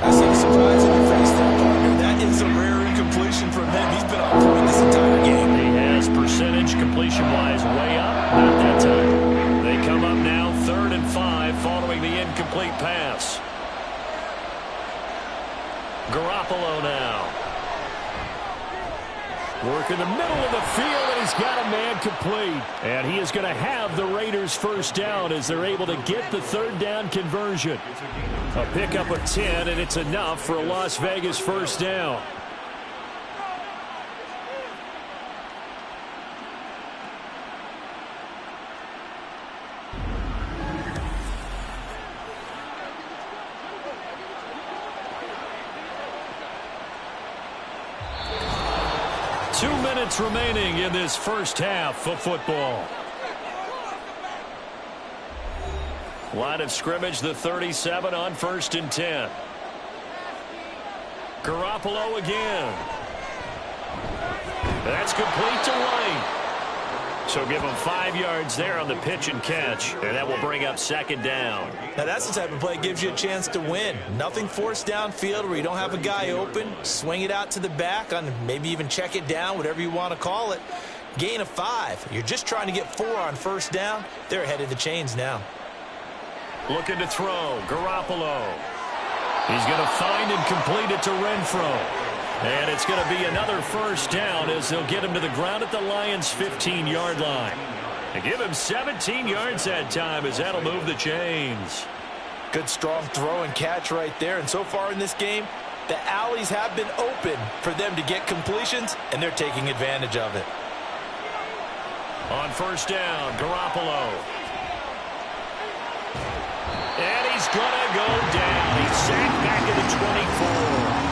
I see a surprise in your face there, partner. That is a rare incompletion from him. He's been on point this entire game. He has percentage completion-wise way up. Not that time. They come up now 3rd and 5 following the incomplete pass. Garoppolo now. Work in the middle of the field, and he's got a man complete. And he is going to have the Raiders first down as they're able to get the 3rd down conversion. A pickup of 10, and it's enough for a Las Vegas first down. Remaining in this first half of football. Line of scrimmage, the 37 on 1st and 10. Garoppolo again. That's complete to Lane. So give him 5 yards there on the pitch and catch, and that will bring up 2nd down. Now that's the type of play that gives you a chance to win. Nothing forced downfield where you don't have a guy open. Swing it out to the back, on maybe even check it down, whatever you want to call it. Gain of 5. You're just trying to get 4 on first down. They're ahead of the chains now. Looking to throw, Garoppolo. He's going to find and complete it to Renfro. And it's going to be another first down as they'll get him to the ground at the Lions' 15-yard line. And give him 17 yards that time as that'll move the chains. Good strong throw and catch right there. And so far in this game, the alleys have been open for them to get completions, and they're taking advantage of it. On first down, Garoppolo. And he's going to go down. He's sacked back at the 24.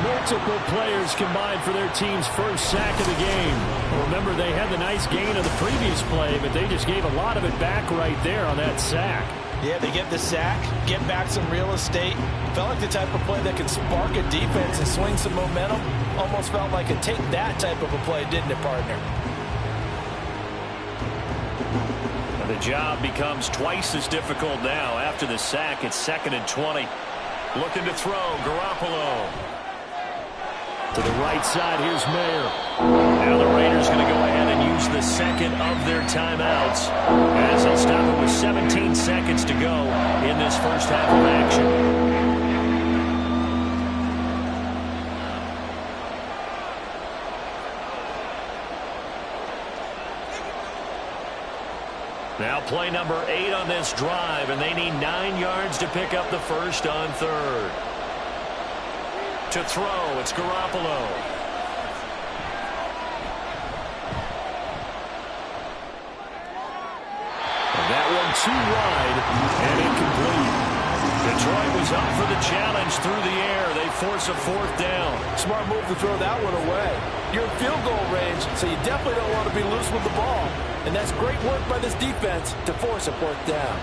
Multiple players combined for their team's first sack of the game. Remember, they had the nice gain of the previous play, but they just gave a lot of it back right there on that sack. Yeah, they get the sack, get back some real estate. Felt like the type of play that could spark a defense and swing some momentum. Almost felt like a take that type of a play, didn't it, partner? And the job becomes twice as difficult now. After the sack, it's 2nd and 20. Looking to throw, Garoppolo. To the right side, here's Mayer. Now the Raiders going to go ahead and use the second of their timeouts as they'll stop it with 17 seconds to go in this first half of action. Now play number 8 on this drive, and they need 9 yards to pick up the first on 3rd. To throw, it's Garoppolo. And that one too wide and incomplete. Detroit was up for the challenge through the air. They force a 4th down. Smart move to throw that one away. You're in field goal range, so you definitely don't want to be loose with the ball. And that's great work by this defense to force a 4th down.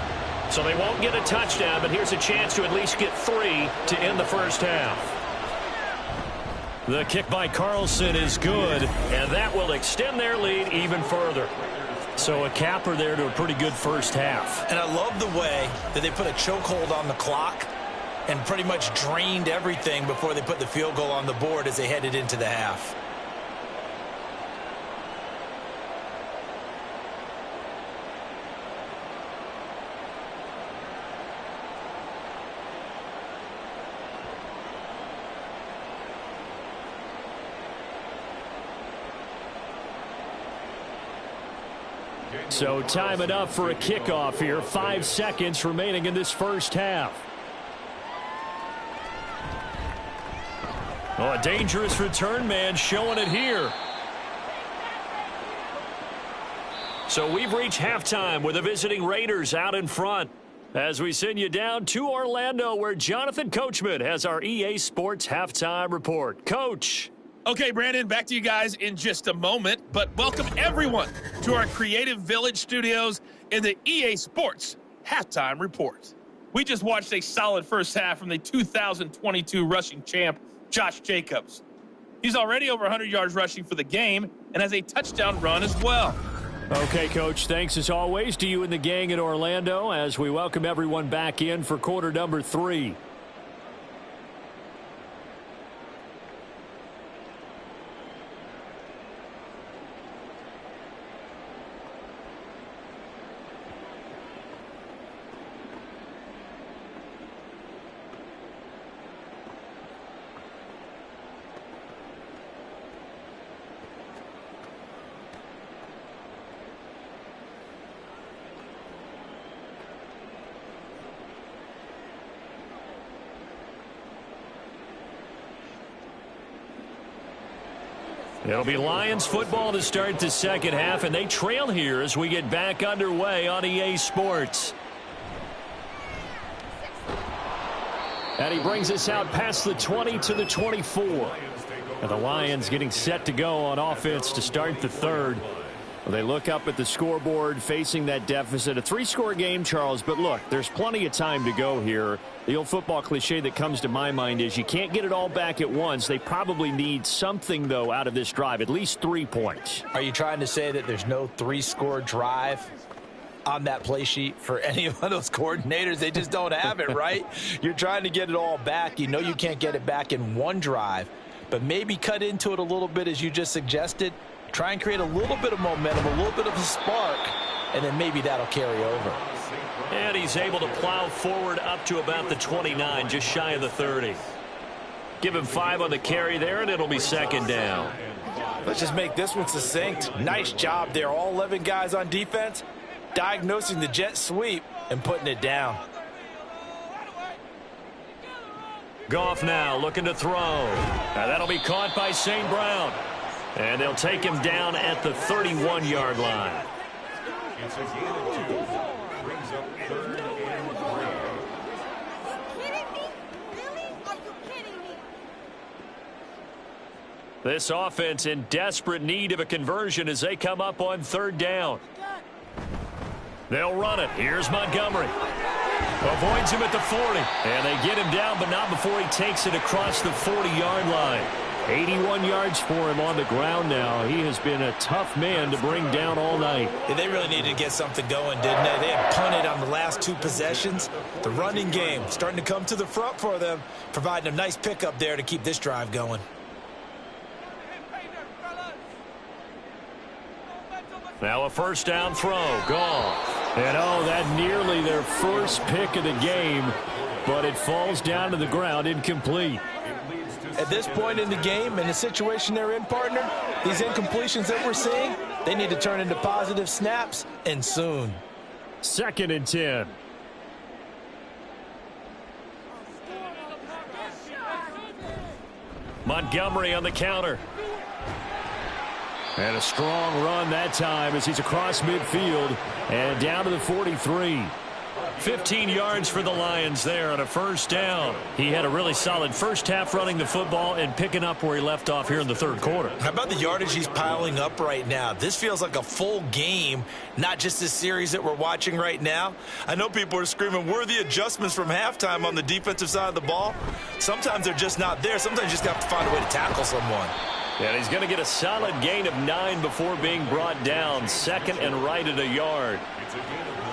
So they won't get a touchdown, but here's a chance to at least get 3 to end the first half. The kick by Carlson is good, and that will extend their lead even further. So a capper there to a pretty good first half. And I love the way that they put a chokehold on the clock and pretty much drained everything before they put the field goal on the board as they headed into the half. So time enough for a kickoff here. 5 seconds remaining in this first half. Oh, a dangerous return man showing it here. So we've reached halftime with the visiting Raiders out in front as we send you down to Orlando where Jonathan Coachman has our EA Sports halftime report. Coach. Okay, Brandon, back to you guys in just a moment, but welcome everyone to our Creative Village studios in the EA Sports Halftime Report. We just watched a solid first half from the 2022 rushing champ, Josh Jacobs. He's already over 100 yards rushing for the game and has a touchdown run as well. Okay, Coach, thanks as always to you and the gang in Orlando as we welcome everyone back in for quarter number 3. It'll be Lions football to start the second half, and they trail here as we get back underway on EA Sports. And he brings us out past the 20 to the 24. And the Lions getting set to go on offense to start the third. They look up at the scoreboard facing that deficit. A 3-score game, Charles, but look, there's plenty of time to go here. The old football cliche that comes to my mind is you can't get it all back at once. They probably need something, though, out of this drive, at least 3 points. Are you trying to say that there's no 3-score drive on that play sheet for any of those coordinators? They just don't have it, right? You're trying to get it all back. You know you can't get it back in one drive, but maybe cut into it a little bit as you just suggested. Try and create a little bit of momentum, a little bit of a spark, and then maybe that'll carry over. And he's able to plow forward up to about the 29, just shy of the 30. Give him 5 on the carry there, and it'll be second down. Let's just make this one succinct. Nice job there. All 11 guys on defense, diagnosing the jet sweep and putting it down. Goff now looking to throw. Now that'll be caught by St. Brown. And they'll take him down at the 31-yard line. It's a gain of 2. Brings up 3rd and 3. This offense in desperate need of a conversion as they come up on 3rd down. They'll run it. Here's Montgomery. Avoids him at the 40. And they get him down, but not before he takes it across the 40-yard line. 81 yards for him on the ground now. He has been a tough man to bring down all night. Yeah, they really needed to get something going, didn't they? They had punted on the last 2 possessions. The running game starting to come to the front for them, providing a nice pickup there to keep this drive going. Now a first down throw. Goff. And that nearly their first pick of the game, but it falls down to the ground incomplete. At this point in the game, in the situation they're in, partner, these incompletions that we're seeing, they need to turn into positive snaps, and soon. 2nd and 10. Montgomery on the counter. And a strong run that time as he's across midfield and down to the 43. 15 yards for the Lions there on a first down. He had a really solid first half running the football and picking up where he left off here in the 3rd quarter. How about the yardage he's piling up right now? This feels like a full game, not just this series that we're watching right now. I know people are screaming, worthy adjustments from halftime on the defensive side of the ball. Sometimes they're just not there. Sometimes you just have to find a way to tackle someone. And he's going to get a solid gain of 9 before being brought down. 2nd and right at a yard.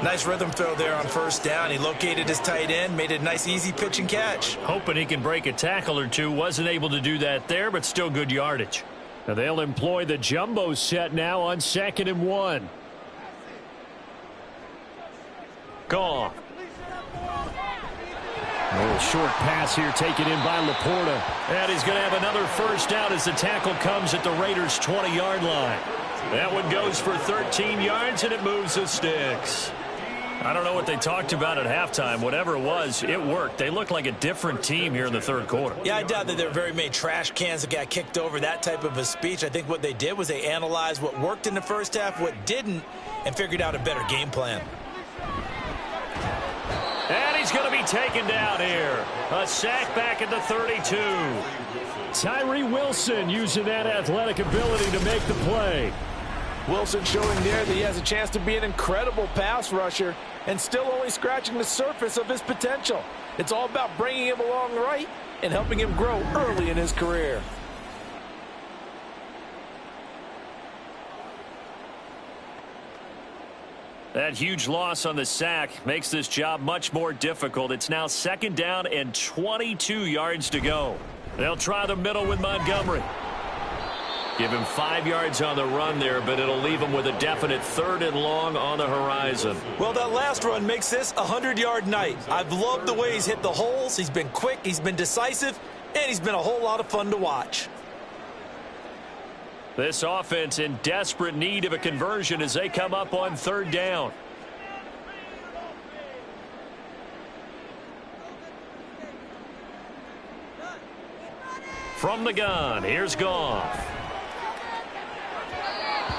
Nice rhythm throw there on first down. He located his tight end, made a nice easy pitch and catch. Hoping he can break a tackle or two. Wasn't able to do that there, but still good yardage. Now they'll employ the jumbo set now on 2nd and 1. Goff. A little short pass here taken in by Laporta. And he's going to have another first down as the tackle comes at the Raiders' 20-yard line. That one goes for 13 yards, and it moves the sticks. I don't know what they talked about at halftime. Whatever it was, it worked. They look like a different team here in the 3rd quarter. Yeah, I doubt that there were very many trash cans that got kicked over, that type of a speech. I think what they did was they analyzed what worked in the first half, what didn't, and figured out a better game plan. And he's going to be taken down here. A sack back at the 32. Tyree Wilson using that athletic ability to make the play. Wilson showing there that he has a chance to be an incredible pass rusher and still only scratching the surface of his potential. It's all about bringing him along right and helping him grow early in his career. That huge loss on the sack makes this job much more difficult. It's now 2nd down and 22 yards to go. They'll try the middle with Montgomery. Give him 5 yards on the run there, but it'll leave him with a definite 3rd and long on the horizon. Well, that last run makes this a 100-yard night. I've loved the way he's hit the holes. He's been quick, he's been decisive, and he's been a whole lot of fun to watch. This offense in desperate need of a conversion as they come up on 3rd down. From the gun, here's Goff.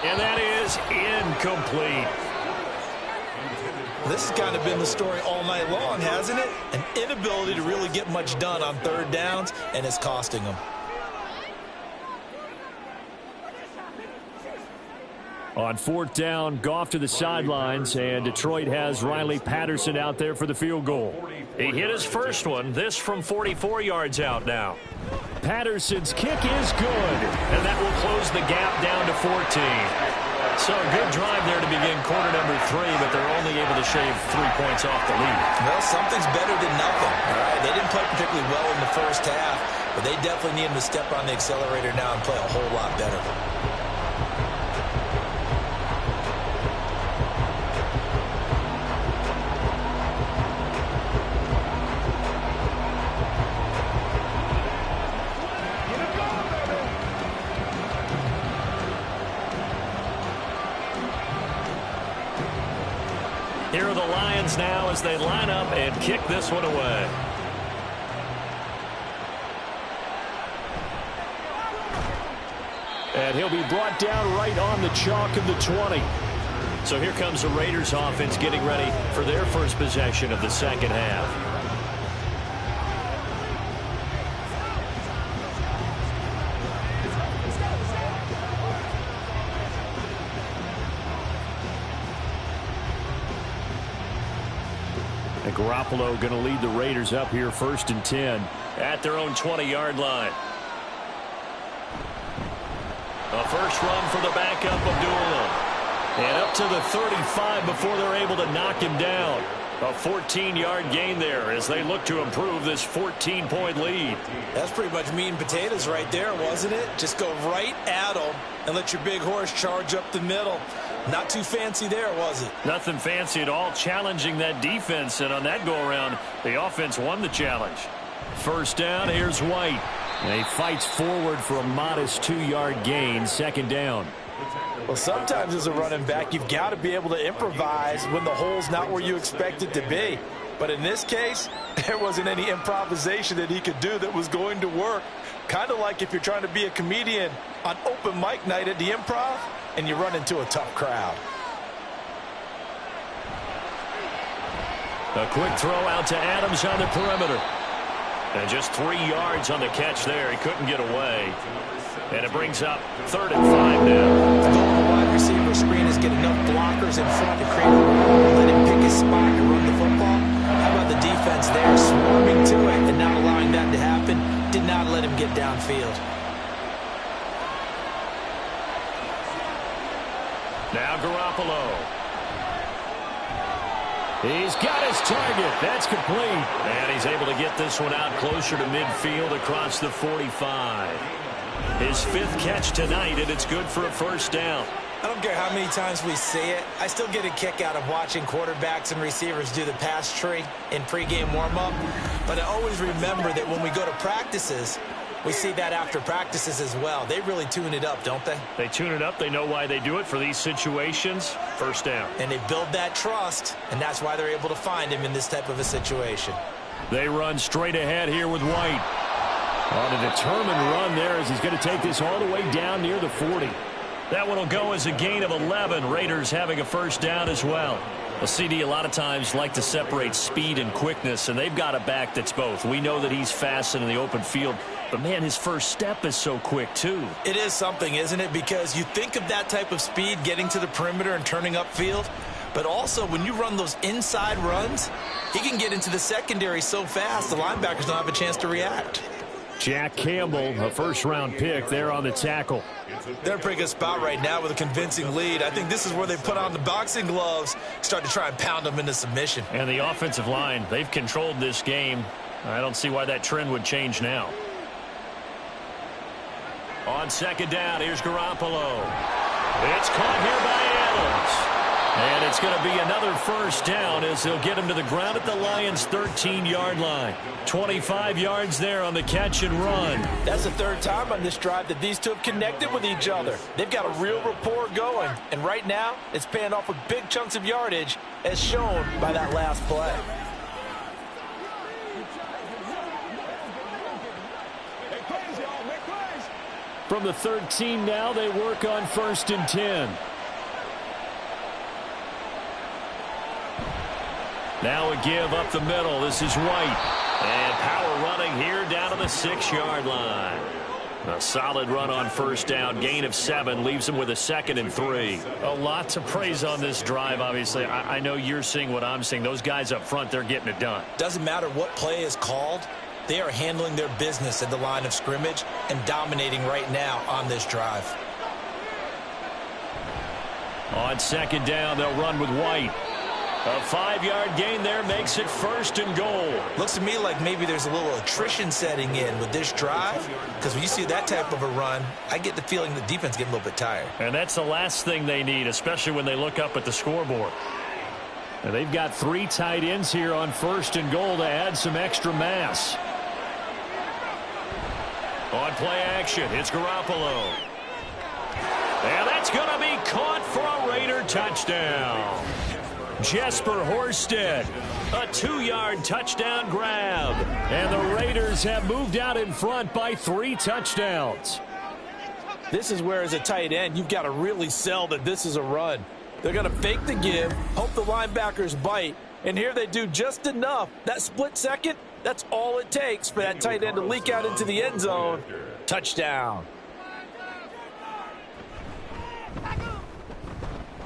And that is incomplete. This has kind of been the story all night long, hasn't it? An inability to really get much done on 3rd downs, and it's costing them. On 4th down, Goff to the sidelines, and Detroit has Riley Patterson out there for the field goal. He hit his first one, this from 44 yards out now. Patterson's kick is good, and that will close the gap down to 14. So a good drive there to begin quarter number 3, but they're only able to shave 3 points off the lead. Well, something's better than nothing, all right? They didn't play particularly well in the first half, but they definitely need him to step on the accelerator now and play a whole lot better. Here are the Lions now as they line up and kick this one away. And he'll be brought down right on the chalk of the 20. So here comes the Raiders offense getting ready for their first possession of the second half. And Garoppolo going to lead the Raiders up here 1st and 10 at their own 20-yard line. A first run for the backup, Abdullah. And up to the 35 before they're able to knock him down. A 14-yard gain there as they look to improve this 14-point lead. That's pretty much meat and potatoes right there, wasn't it? Just go right at them and let your big horse charge up the middle. Not too fancy there, was it? Nothing fancy at all, challenging that defense. And on that go-around, the offense won the challenge. First down, here's White. And he fights forward for a modest 2-yard gain, 2nd down. Well, sometimes as a running back, you've got to be able to improvise when the hole's not where you expect it to be. But in this case, there wasn't any improvisation that he could do that was going to work. Kind of like if you're trying to be a comedian on open mic night at the Improv and you run into a tough crowd. A quick throw out to Adams on the perimeter. And just 3 yards on the catch there. He couldn't get away. And it brings up 3rd and 5 now. The goal of the wide receiver screen is get enough blockers in front to create a wall, let him pick his spot and run the football. How about the defense there, swarming to it and not allowing that to happen? Did not let him get downfield. Now Garoppolo. He's got his target. That's complete. And he's able to get this one out closer to midfield across the 45. His 5th catch tonight, and it's good for a first down. I don't care how many times we say it. I still get a kick out of watching quarterbacks and receivers do the pass tree in pregame warm-up. But I always remember that when we go to practices, we see that after practices as well. They really tune it up, don't they? They tune it up. They know why they do it for these situations. First down. And they build that trust, and that's why they're able to find him in this type of a situation. They run straight ahead here with White. On a determined run there as he's going to take this all the way down near the 40. That one will go as a gain of 11. Raiders having a first down as well. A CD a lot of times like to separate speed and quickness, and they've got a back that's both. We know that he's fast in the open field, but, man, his first step is so quick, too. It is something, isn't it? Because you think of that type of speed getting to the perimeter and turning upfield, but also when you run those inside runs, he can get into the secondary so fast the linebackers don't have a chance to react. Jack Campbell, a first-round pick there on the tackle. They're in a pretty good spot right now with a convincing lead. I think this is where they put on the boxing gloves, start to try and pound them into submission. And the offensive line, they've controlled this game. I don't see why that trend would change now. On 2nd down, here's Garoppolo. It's caught here by Adams. And it's going to be another first down as they'll get him to the ground at the Lions' 13-yard line. 25 yards there on the catch and run. That's the 3rd time on this drive that these two have connected with each other. They've got a real rapport going. And right now, it's paying off with big chunks of yardage as shown by that last play. From the 13 now, they work on 1st and 10. Now a give up the middle. This is White. And power running here down to the 6-yard line. A solid run on first down. Gain of 7 leaves him with a 2nd and 3. A lot to praise on this drive, obviously. I know you're seeing what I'm seeing. Those guys up front, they're getting it done. Doesn't matter what play is called. They are handling their business at the line of scrimmage and dominating right now on this drive. On 2nd down, they'll run with White. A 5-yard gain there makes it 1st and goal. Looks to me like maybe there's a little attrition setting in with this drive, because when you see that type of a run, I get the feeling the defense getting a little bit tired. And that's the last thing they need, especially when they look up at the scoreboard. And they've got 3 tight ends here on 1st and goal to add some extra mass. On play action, it's Garoppolo. And that's going to be caught for a Raider touchdown. Jesper Horsted, a 2-yard touchdown grab. And the Raiders have moved out in front by 3 touchdowns. This is where, as a tight end, you've got to really sell that this is a run. They're going to fake the give, hope the linebackers bite, and here they do just enough. That split second, that's all it takes for that tight end to leak out into the end zone. Touchdown.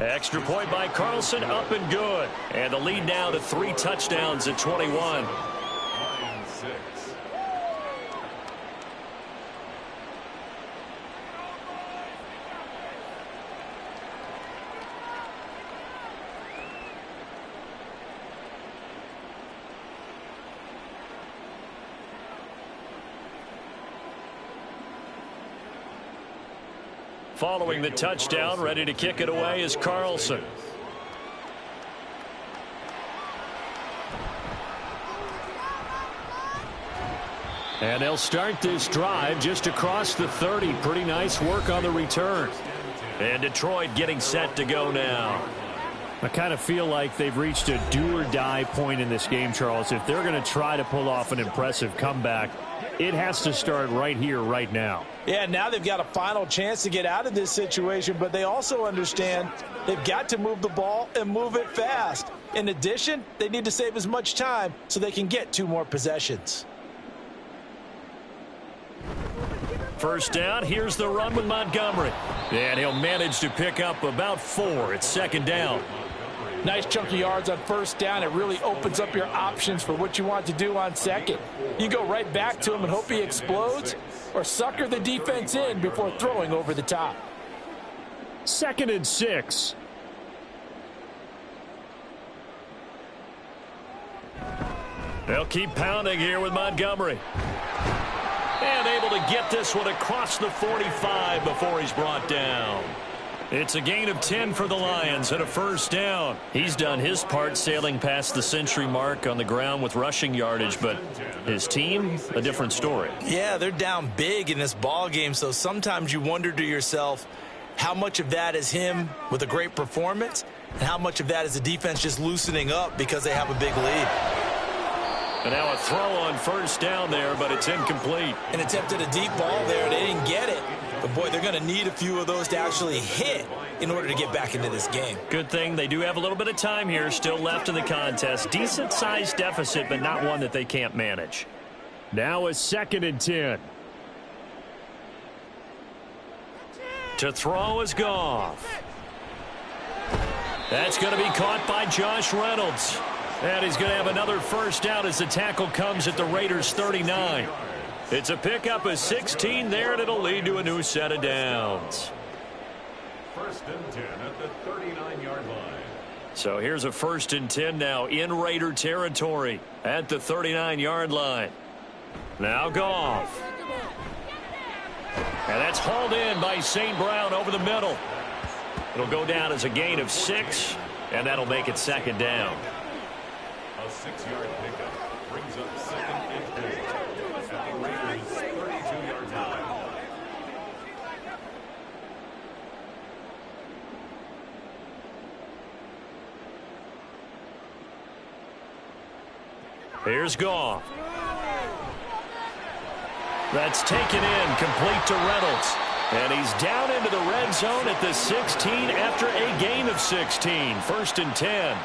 Extra point by Carlson, up and good. And the lead now to 3 touchdowns at 21. Following the touchdown, ready to kick it away is Carlson. And they'll start this drive just across the 30. Pretty nice work on the return. And Detroit getting set to go now. I kind of feel like they've reached a do-or-die point in this game, Charles. If they're going to try to pull off an impressive comeback, it has to start right here, right now. Yeah, now they've got a final chance to get out of this situation, but they also understand they've got to move the ball and move it fast. In addition, they need to save as much time so they can get 2 more possessions. First down, here's the run with Montgomery. And he'll manage to pick up about 4. It's second down. Nice chunky yards on first down. It really opens up your options for what you want to do on second. You go right back to him and hope he explodes, or sucker the defense in before throwing over the top. 2nd and 6. They'll keep pounding here with Montgomery. And able to get this one across the 45 before he's brought down. It's a gain of 10 for the Lions and a first down. He's done his part sailing past the century mark on the ground with rushing yardage, but his team, a different story. Yeah, they're down big in this ball game, so sometimes you wonder to yourself how much of that is him with a great performance and how much of that is the defense just loosening up because they have a big lead. And now a throw on first down there, but it's incomplete. An attempt at a deep ball there. They didn't get it. But, boy, they're going to need a few of those to actually hit in order to get back into this game. Good thing they do have a little bit of time here still left in the contest. Decent-sized deficit, but not one that they can't manage. Now a 2nd and 10. To throw is Goff. That's going to be caught by Josh Reynolds. And he's going to have another first down as the tackle comes at the Raiders' 39. It's a pickup of 16 there, and it'll lead to a new set of downs. 1st and 10 at the 39-yard line. So here's a 1st and 10 now in Raider territory at the 39-yard line. Now Goff. And that's hauled in by St. Brown over the middle. It'll go down as a gain of 6, and that'll make it second down. A 6-yard pickup brings up 2nd and 4 at the Raiders' 32-yard line. Here's Goff. That's taken in, complete to Reynolds. And he's down into the red zone at the 16 after a gain of 16. 1st and 10.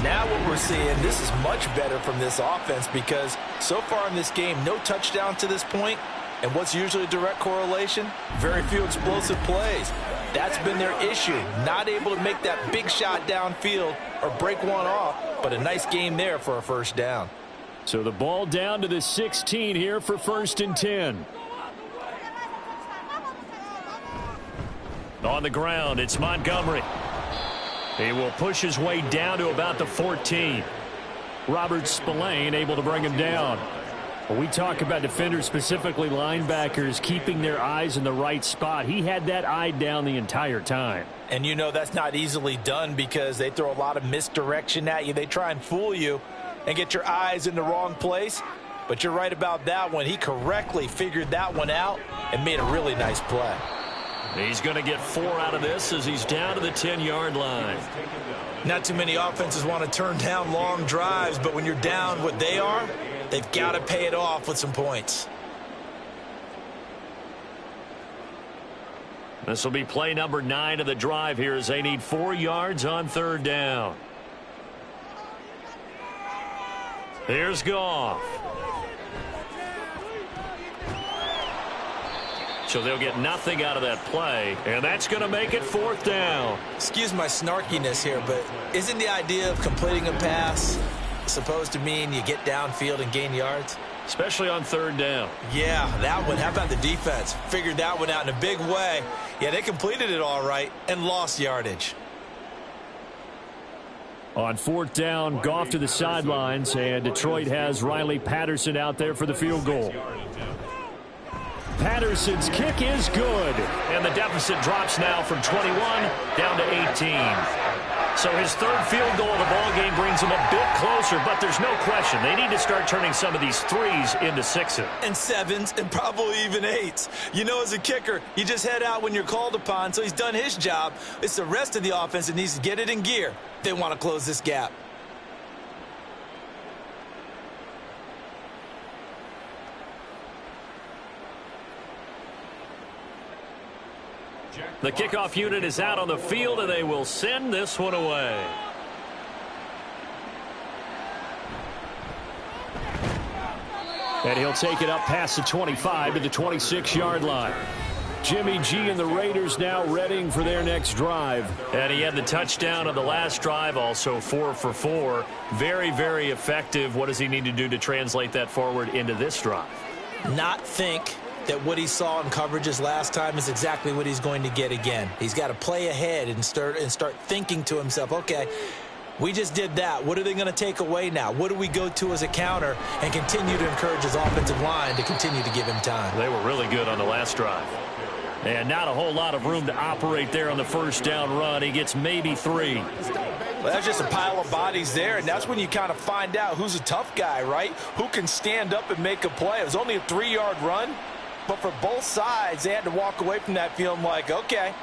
Now what we're seeing, this is much better from this offense because so far in this game, no touchdown to this point. And what's usually a direct correlation? Very few explosive plays. That's been their issue. Not able to make that big shot downfield or break one off, but a nice game there for a first down. So the ball down to the 16 here for 1st and 10. On the ground, it's Montgomery. He will push his way down to about the 14. Robert Spillane able to bring him down. When we talk about defenders, specifically linebackers, keeping their eyes in the right spot, he had that eye down the entire time. And you know that's not easily done because they throw a lot of misdirection at you. They try and fool you and get your eyes in the wrong place. But you're right about that one. He correctly figured that one out and made a really nice play. He's going to get 4 out of this as he's down to the 10-yard line. Not too many offenses want to turn down long drives, but when you're down what they are, they've got to pay it off with some points. This will be play number 9 of the drive here as they need 4 yards on 3rd down. Here's Goff. So they'll get nothing out of that play, and that's going to make it 4th down. Excuse my snarkiness here, but isn't the idea of completing a pass supposed to mean you get downfield and gain yards? Especially on 3rd down. Yeah, that one. How about the defense? Figured that one out in a big way. Yeah, they completed it all right and lost yardage. On 4th down, Goff to the sidelines, and Detroit has Riley Patterson out there for the field goal. Patterson's kick is good. And the deficit drops now from 21 down to 18. So his 3rd field goal of the ball game brings him a bit closer, but there's no question they need to start turning some of these 3s into 6s. And 7s and probably even 8s. You know, as a kicker, you just head out when you're called upon, so he's done his job. It's the rest of the offense that needs to get it in gear. They want to close this gap. The kickoff unit is out on the field, and they will send this one away. And he'll take it up past the 25 to the 26-yard line. Jimmy G and the Raiders now readying for their next drive. And he had the touchdown on the last drive, also 4 for 4. Very, very effective. What does he need to do to translate that forward into this drive? Not think that what he saw in coverages last time is exactly what he's going to get again. He's got to play ahead and start thinking to himself, okay, we just did that. What are they going to take away now? What do we go to as a counter? And continue to encourage his offensive line to continue to give him time. They were really good on the last drive. And not a whole lot of room to operate there on the 1st down run. He gets maybe 3. Well, that's just a pile of bodies there, and that's when you kind of find out who's a tough guy, right? Who can stand up and make a play. It was only a 3-yard run, but for both sides, they had to walk away from that feeling like, okay,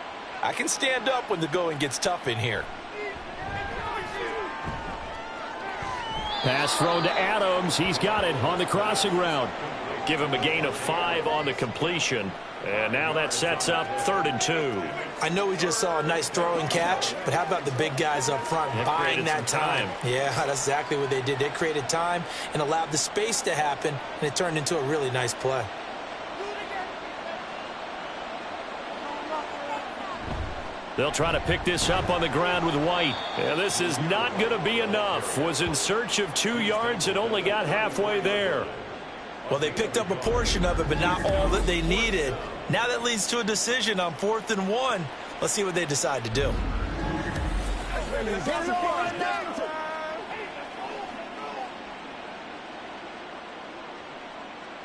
I can stand up when the going gets tough in here. Pass thrown to Adams. He's got it on the crossing route. Give him a gain of 5 on the completion. And now that sets up 3rd and 2. I know we just saw a nice throwing catch, but how about the big guys up front buying that time? Yeah, that's exactly what they did. They created time and allowed the space to happen, and it turned into a really nice play. They'll try to pick this up on the ground with White. And this is not going to be enough. Was in search of 2 yards and only got halfway there. Well, they picked up a portion of it, but not all that they needed. Now that leads to a decision on 4th and 1. Let's see what they decide to do.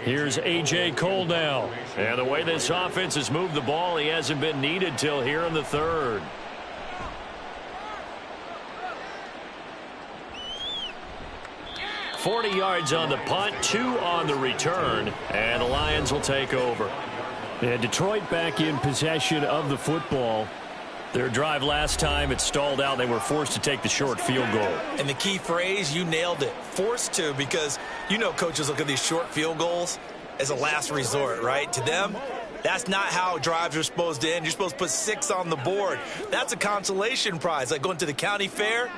Here's A.J. Cole now. And the way this offense has moved the ball, he hasn't been needed till here in the 3rd. $40 yards on the punt, 2 on the return, and the Lions will take over. And Detroit back in possession of the football. Their drive last time, it stalled out. They were forced to take the short field goal. And the key phrase, you nailed it, forced to, because you know coaches look at these short field goals as a last resort, right? To them, that's not how drives are supposed to end. You're supposed to put 6 on the board. That's a consolation prize, like going to the county fair.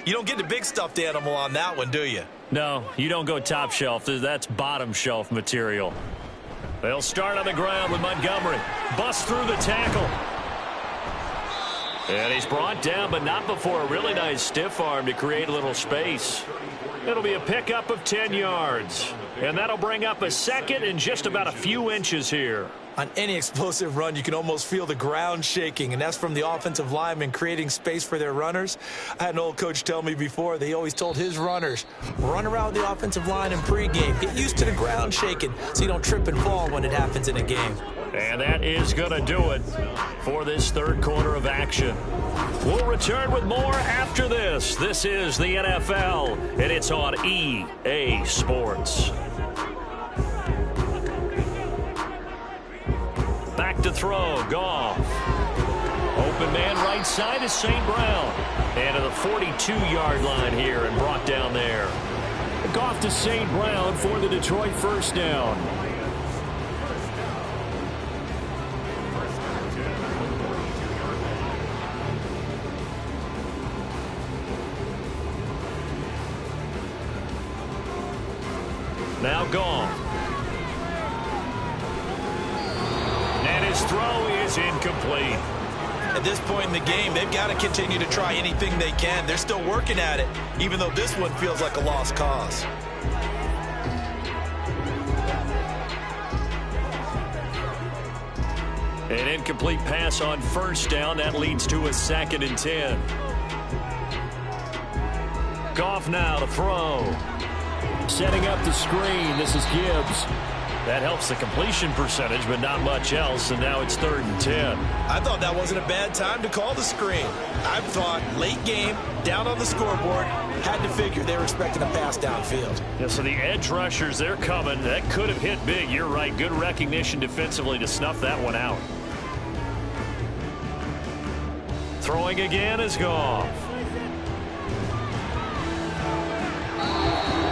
You don't get the big stuffed animal on that one, do you? No, you don't go top shelf. That's bottom shelf material. They'll start on the ground with Montgomery. Bust through the tackle. And he's brought down, but not before a really nice stiff arm to create a little space. It'll be a pickup of 10 yards. And that'll bring up a 2nd and just about a few inches here. On any explosive run, you can almost feel the ground shaking, and that's from the offensive linemen creating space for their runners. I had an old coach tell me before, they always told his runners, run around the offensive line in pregame. Get used to the ground shaking so you don't trip and fall when it happens in a game. And that is going to do it for this 3rd quarter of action. We'll return with more after this. This is the NFL, and it's on EA Sports. Back to throw, Goff. Open man right side is St. Brown. And to the 42-yard line here and brought down there. Goff to St. Brown for the Detroit 1st down. Now Goff. His throw is incomplete. At this point in the game, they've got to continue to try anything they can. They're still working at it, even though this one feels like a lost cause. An incomplete pass on first down. That leads to a 2nd and 10. Goff now to throw. Setting up the screen. This is Gibbs. That helps the completion percentage, but not much else, and now it's 3rd and 10. I thought that wasn't a bad time to call the screen. I thought late game, down on the scoreboard, had to figure they were expecting a pass downfield. Yeah, so the edge rushers, they're coming. That could have hit big. You're right. Good recognition defensively to snuff that one out. Throwing again is Goff.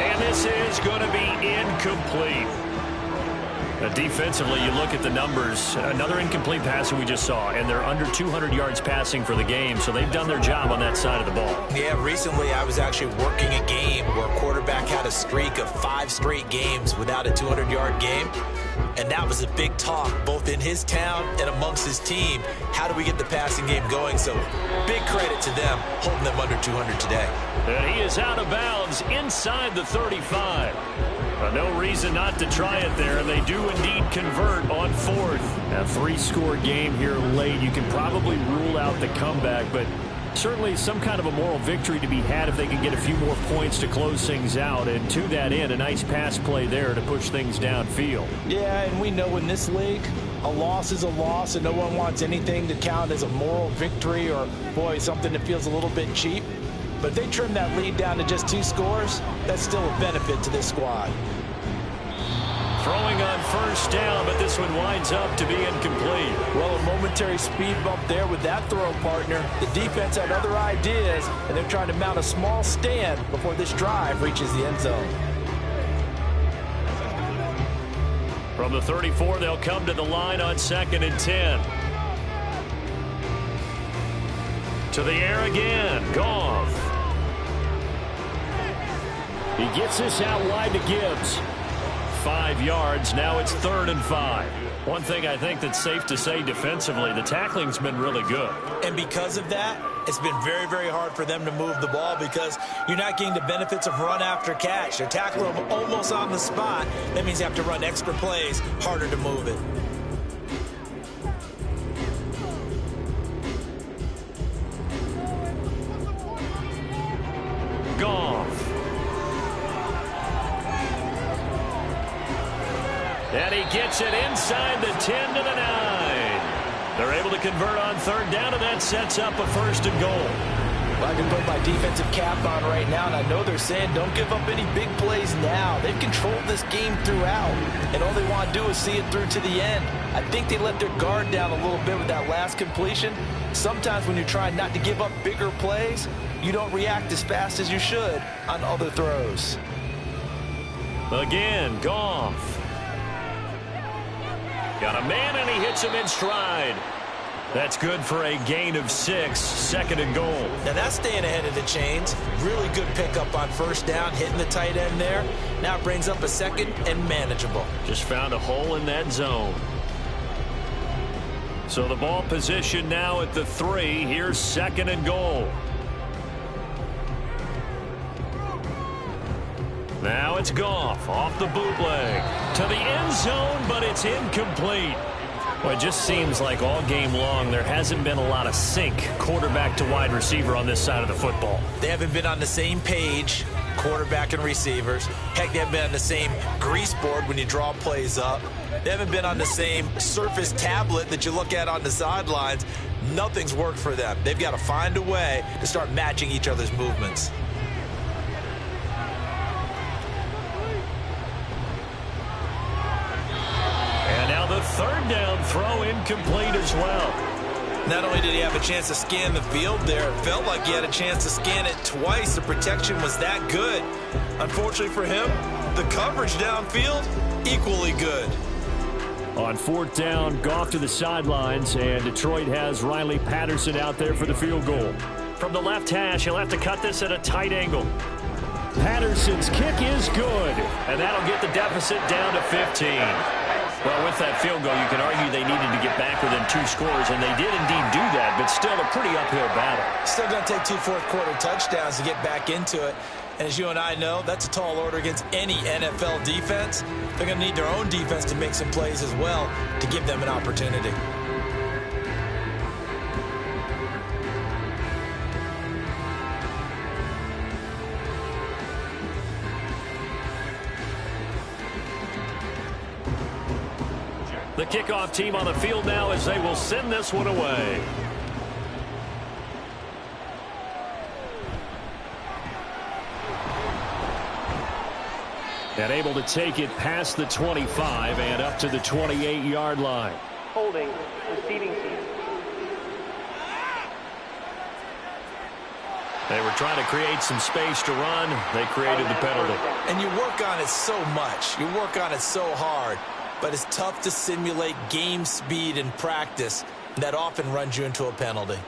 And this is going to be incomplete. Defensively, you look at the numbers. Another incomplete pass that we just saw, and they're under 200 yards passing for the game, so they've done their job on that side of the ball. Yeah, recently I was actually working a game where a quarterback had a streak of 5 straight games without a 200-yard game, and that was a big talk both in his town and amongst his team. How do we get the passing game going? So big credit to them holding them under 200 today. And he is out of bounds inside the 35. No reason not to try it there, and they do indeed convert on 4th. A 3-score game here late. You can probably rule out the comeback, but certainly some kind of a moral victory to be had if they can get a few more points to close things out. And to that end, a nice pass play there to push things downfield. Yeah, and we know in this league, a loss is a loss, and no one wants anything to count as a moral victory or, boy, something that feels a little bit cheap. But if they trim that lead down to just 2 scores, that's still a benefit to this squad. Throwing on first down, but this one winds up to be incomplete. Well, a momentary speed bump there with that throw partner. The defense had other ideas, and they're trying to mount a small stand before this drive reaches the end zone. From the 34, they'll come to the line on 2nd and 10. To the air again, Goff. He gets this out wide to Gibbs. 5 yards. Now it's 3rd and 5. One thing I think that's safe to say defensively, the tackling's been really good. And because of that, it's been very, very hard for them to move the ball because you're not getting the benefits of run after catch. They're tackling them almost on the spot. That means you have to run extra plays, harder to move it. Goff. And he gets it inside the 10 to the 9. They're able to convert on 3rd down, and that sets up a 1st and goal. Well, I can put my defensive cap on right now, and I know they're saying don't give up any big plays now. They've controlled this game throughout, and all they want to do is see it through to the end. I think they let their guard down a little bit with that last completion. Sometimes when you're trying not to give up bigger plays, you don't react as fast as you should on other throws. Again, Goff. Got a man, and he hits him in stride. That's good for a gain of 6, 2nd and goal. Now that's staying ahead of the chains. Really good pickup on first down, hitting the tight end there. Now it brings up a 2nd and manageable. Just found a hole in that zone. So the ball position now at the 3. Here's 2nd and goal. Now it's Goff off the bootleg to the end zone, but it's incomplete. Well, it just seems like all game long there hasn't been a lot of sync quarterback to wide receiver on this side of the football. They haven't been on the same page, quarterback and receivers. Heck, they haven't been on the same grease board when you draw plays up. They haven't been on the same surface tablet that you look at on the sidelines. Nothing's worked for them. They've got to find a way to start matching each other's movements. The 3rd down throw incomplete as well. Not only did he have a chance to scan the field there, it felt like he had a chance to scan it twice. The protection was that good. Unfortunately for him, the coverage downfield, equally good. On 4th down, Goff to the sidelines, and Detroit has Riley Patterson out there for the field goal. From the left hash, he'll have to cut this at a tight angle. Patterson's kick is good, and that'll get the deficit down to 15. Well, with that field goal, you can argue they needed to get back within 2 scores, and they did indeed do that, but still a pretty uphill battle. Still going to take 2 fourth-quarter touchdowns to get back into it. And as you and I know, that's a tall order against any NFL defense. They're going to need their own defense to make some plays as well to give them an opportunity. The kickoff team on the field now as they will send this one away. And able to take it past the 25 and up to the 28-yard line. Holding, receiving team. They were trying to create some space to run. They created the penalty. And you work on it so much. You work on it so hard. But it's tough to simulate game speed in practice. That often runs you into a penalty.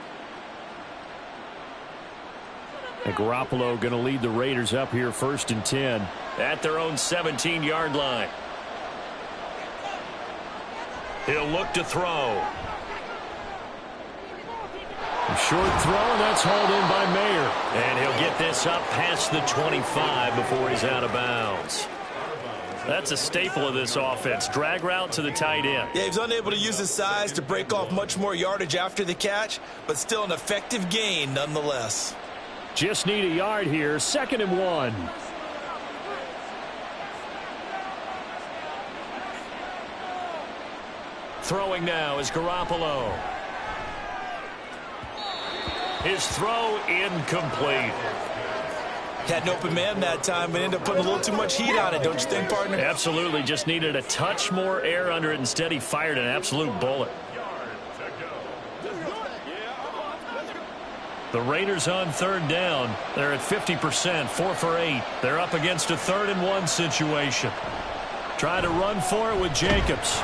And Garoppolo going to lead the Raiders up here 1st and 10 at their own 17-yard line. He'll look to throw. A short throw, and that's hauled in by Mayer. And he'll get this up past the 25 before he's out of bounds. That's a staple of this offense. Drag route to the tight end. Yeah, he's unable to use his size to break off much more yardage after the catch, but still an effective gain nonetheless. Just need a yard here. 2nd and 1. Throwing now is Garoppolo. His throw incomplete. Had an open man that time, but ended up putting a little too much heat on it, don't you think, partner? Absolutely. Just needed a touch more air under it. Instead, he fired an absolute bullet. The Raiders on 3rd down. They're at 50%, 4 for 8. They're up against a 3rd and 1 situation. Trying to run for it with Jacobs.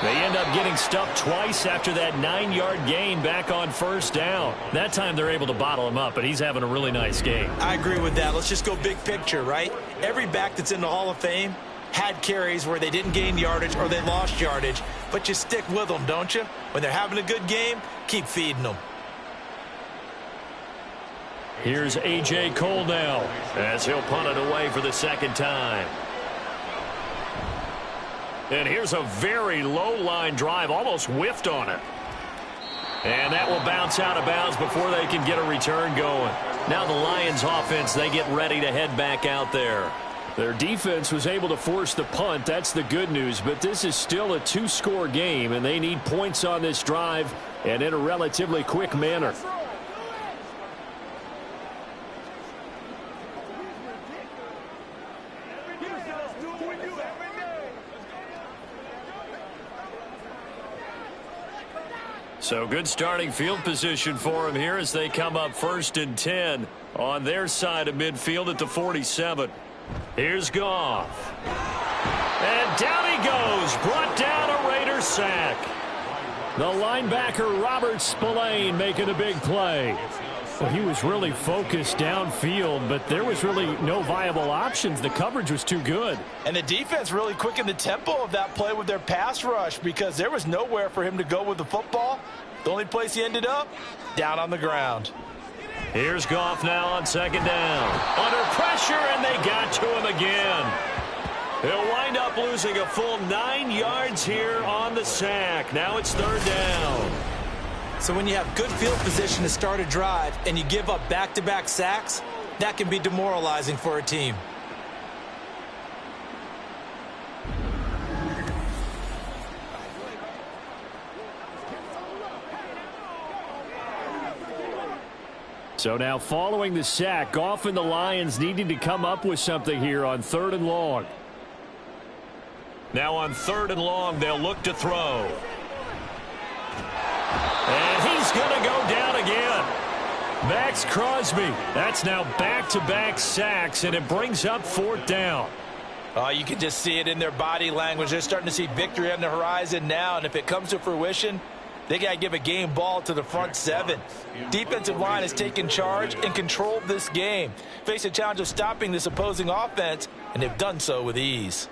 They end up getting stuffed twice after that 9-yard gain back on 1st down. That time they're able to bottle him up, but he's having a really nice game. I agree with that. Let's just go big picture, right? Every back that's in the Hall of Fame had carries where they didn't gain yardage or they lost yardage, but you stick with them, don't you? When they're having a good game, keep feeding them. Here's A.J. Cole now as he'll punt it away for the 2nd time. And here's a very low-line drive, almost whiffed on it. And that will bounce out of bounds before they can get a return going. Now the Lions offense, they get ready to head back out there. Their defense was able to force the punt. That's the good news. But this is still a 2-score game, and they need points on this drive and in a relatively quick manner. So good starting field position for them here as they come up 1st and 10 on their side of midfield at the 47. Here's Goff. And down he goes. Brought down a Raider sack. The linebacker Robert Spillane making a big play. Well, he was really focused downfield, but there was really no viable options. The coverage was too good. And the defense really quickened the tempo of that play with their pass rush because there was nowhere for him to go with the football. The only place he ended up, down on the ground. Here's Goff now on 2nd down. Under pressure, and they got to him again. He'll wind up losing a full 9 yards here on the sack. Now it's 3rd down. So when you have good field position to start a drive and you give up back-to-back sacks, that can be demoralizing for a team. So now following the sack, Goff and the Lions needing to come up with something here on 3rd and long. Now on 3rd and long, they'll look to throw. And he's going to go down again. Max Crosby. That's now back-to-back sacks, and it brings up 4th down. Oh, you can just see it in their body language. They're starting to see victory on the horizon now, and if it comes to fruition, they got to give a game ball to the front 7. Defensive line has taken charge and controlled this game. Face a challenge of stopping this opposing offense, and they've done so with ease.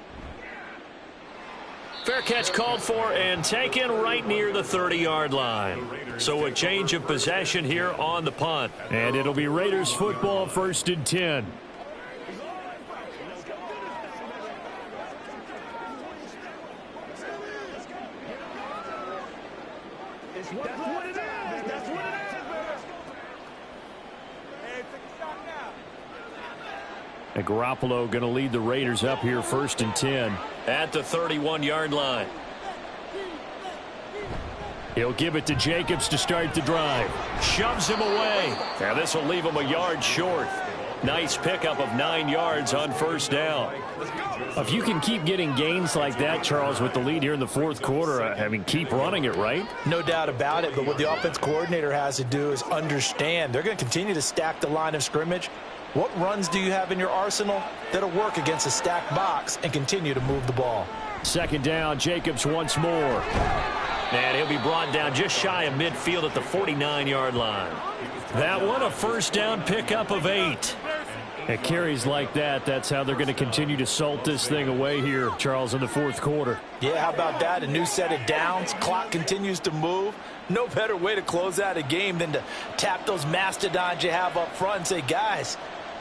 Fair catch called for and taken right near the 30-yard line. So a change of possession here on the punt. And it'll be Raiders football, 1st and 10. And Garoppolo going to lead the Raiders up here 1st and 10. At the 31-yard line. He'll give it to Jacobs to start the drive. Shoves him away. Now this will leave him a yard short. Nice pickup of 9 yards on 1st down. If you can keep getting gains like that, Charles, with the lead here in the 4th quarter, I mean, keep running it, right? No doubt about it, but what the offense coordinator has to do is understand they're going to continue to stack the line of scrimmage. What runs do you have in your arsenal that'll work against a stacked box and continue to move the ball? 2nd down, Jacobs once more. And he'll be brought down just shy of midfield at the 49-yard line. That one, a 1st down pickup of 8. At carries like that, that's how they're going to continue to salt this thing away here, Charles, in the 4th quarter. Yeah, how about that? A new set of downs. Clock continues to move. No better way to close out a game than to tap those mastodons you have up front and say, guys,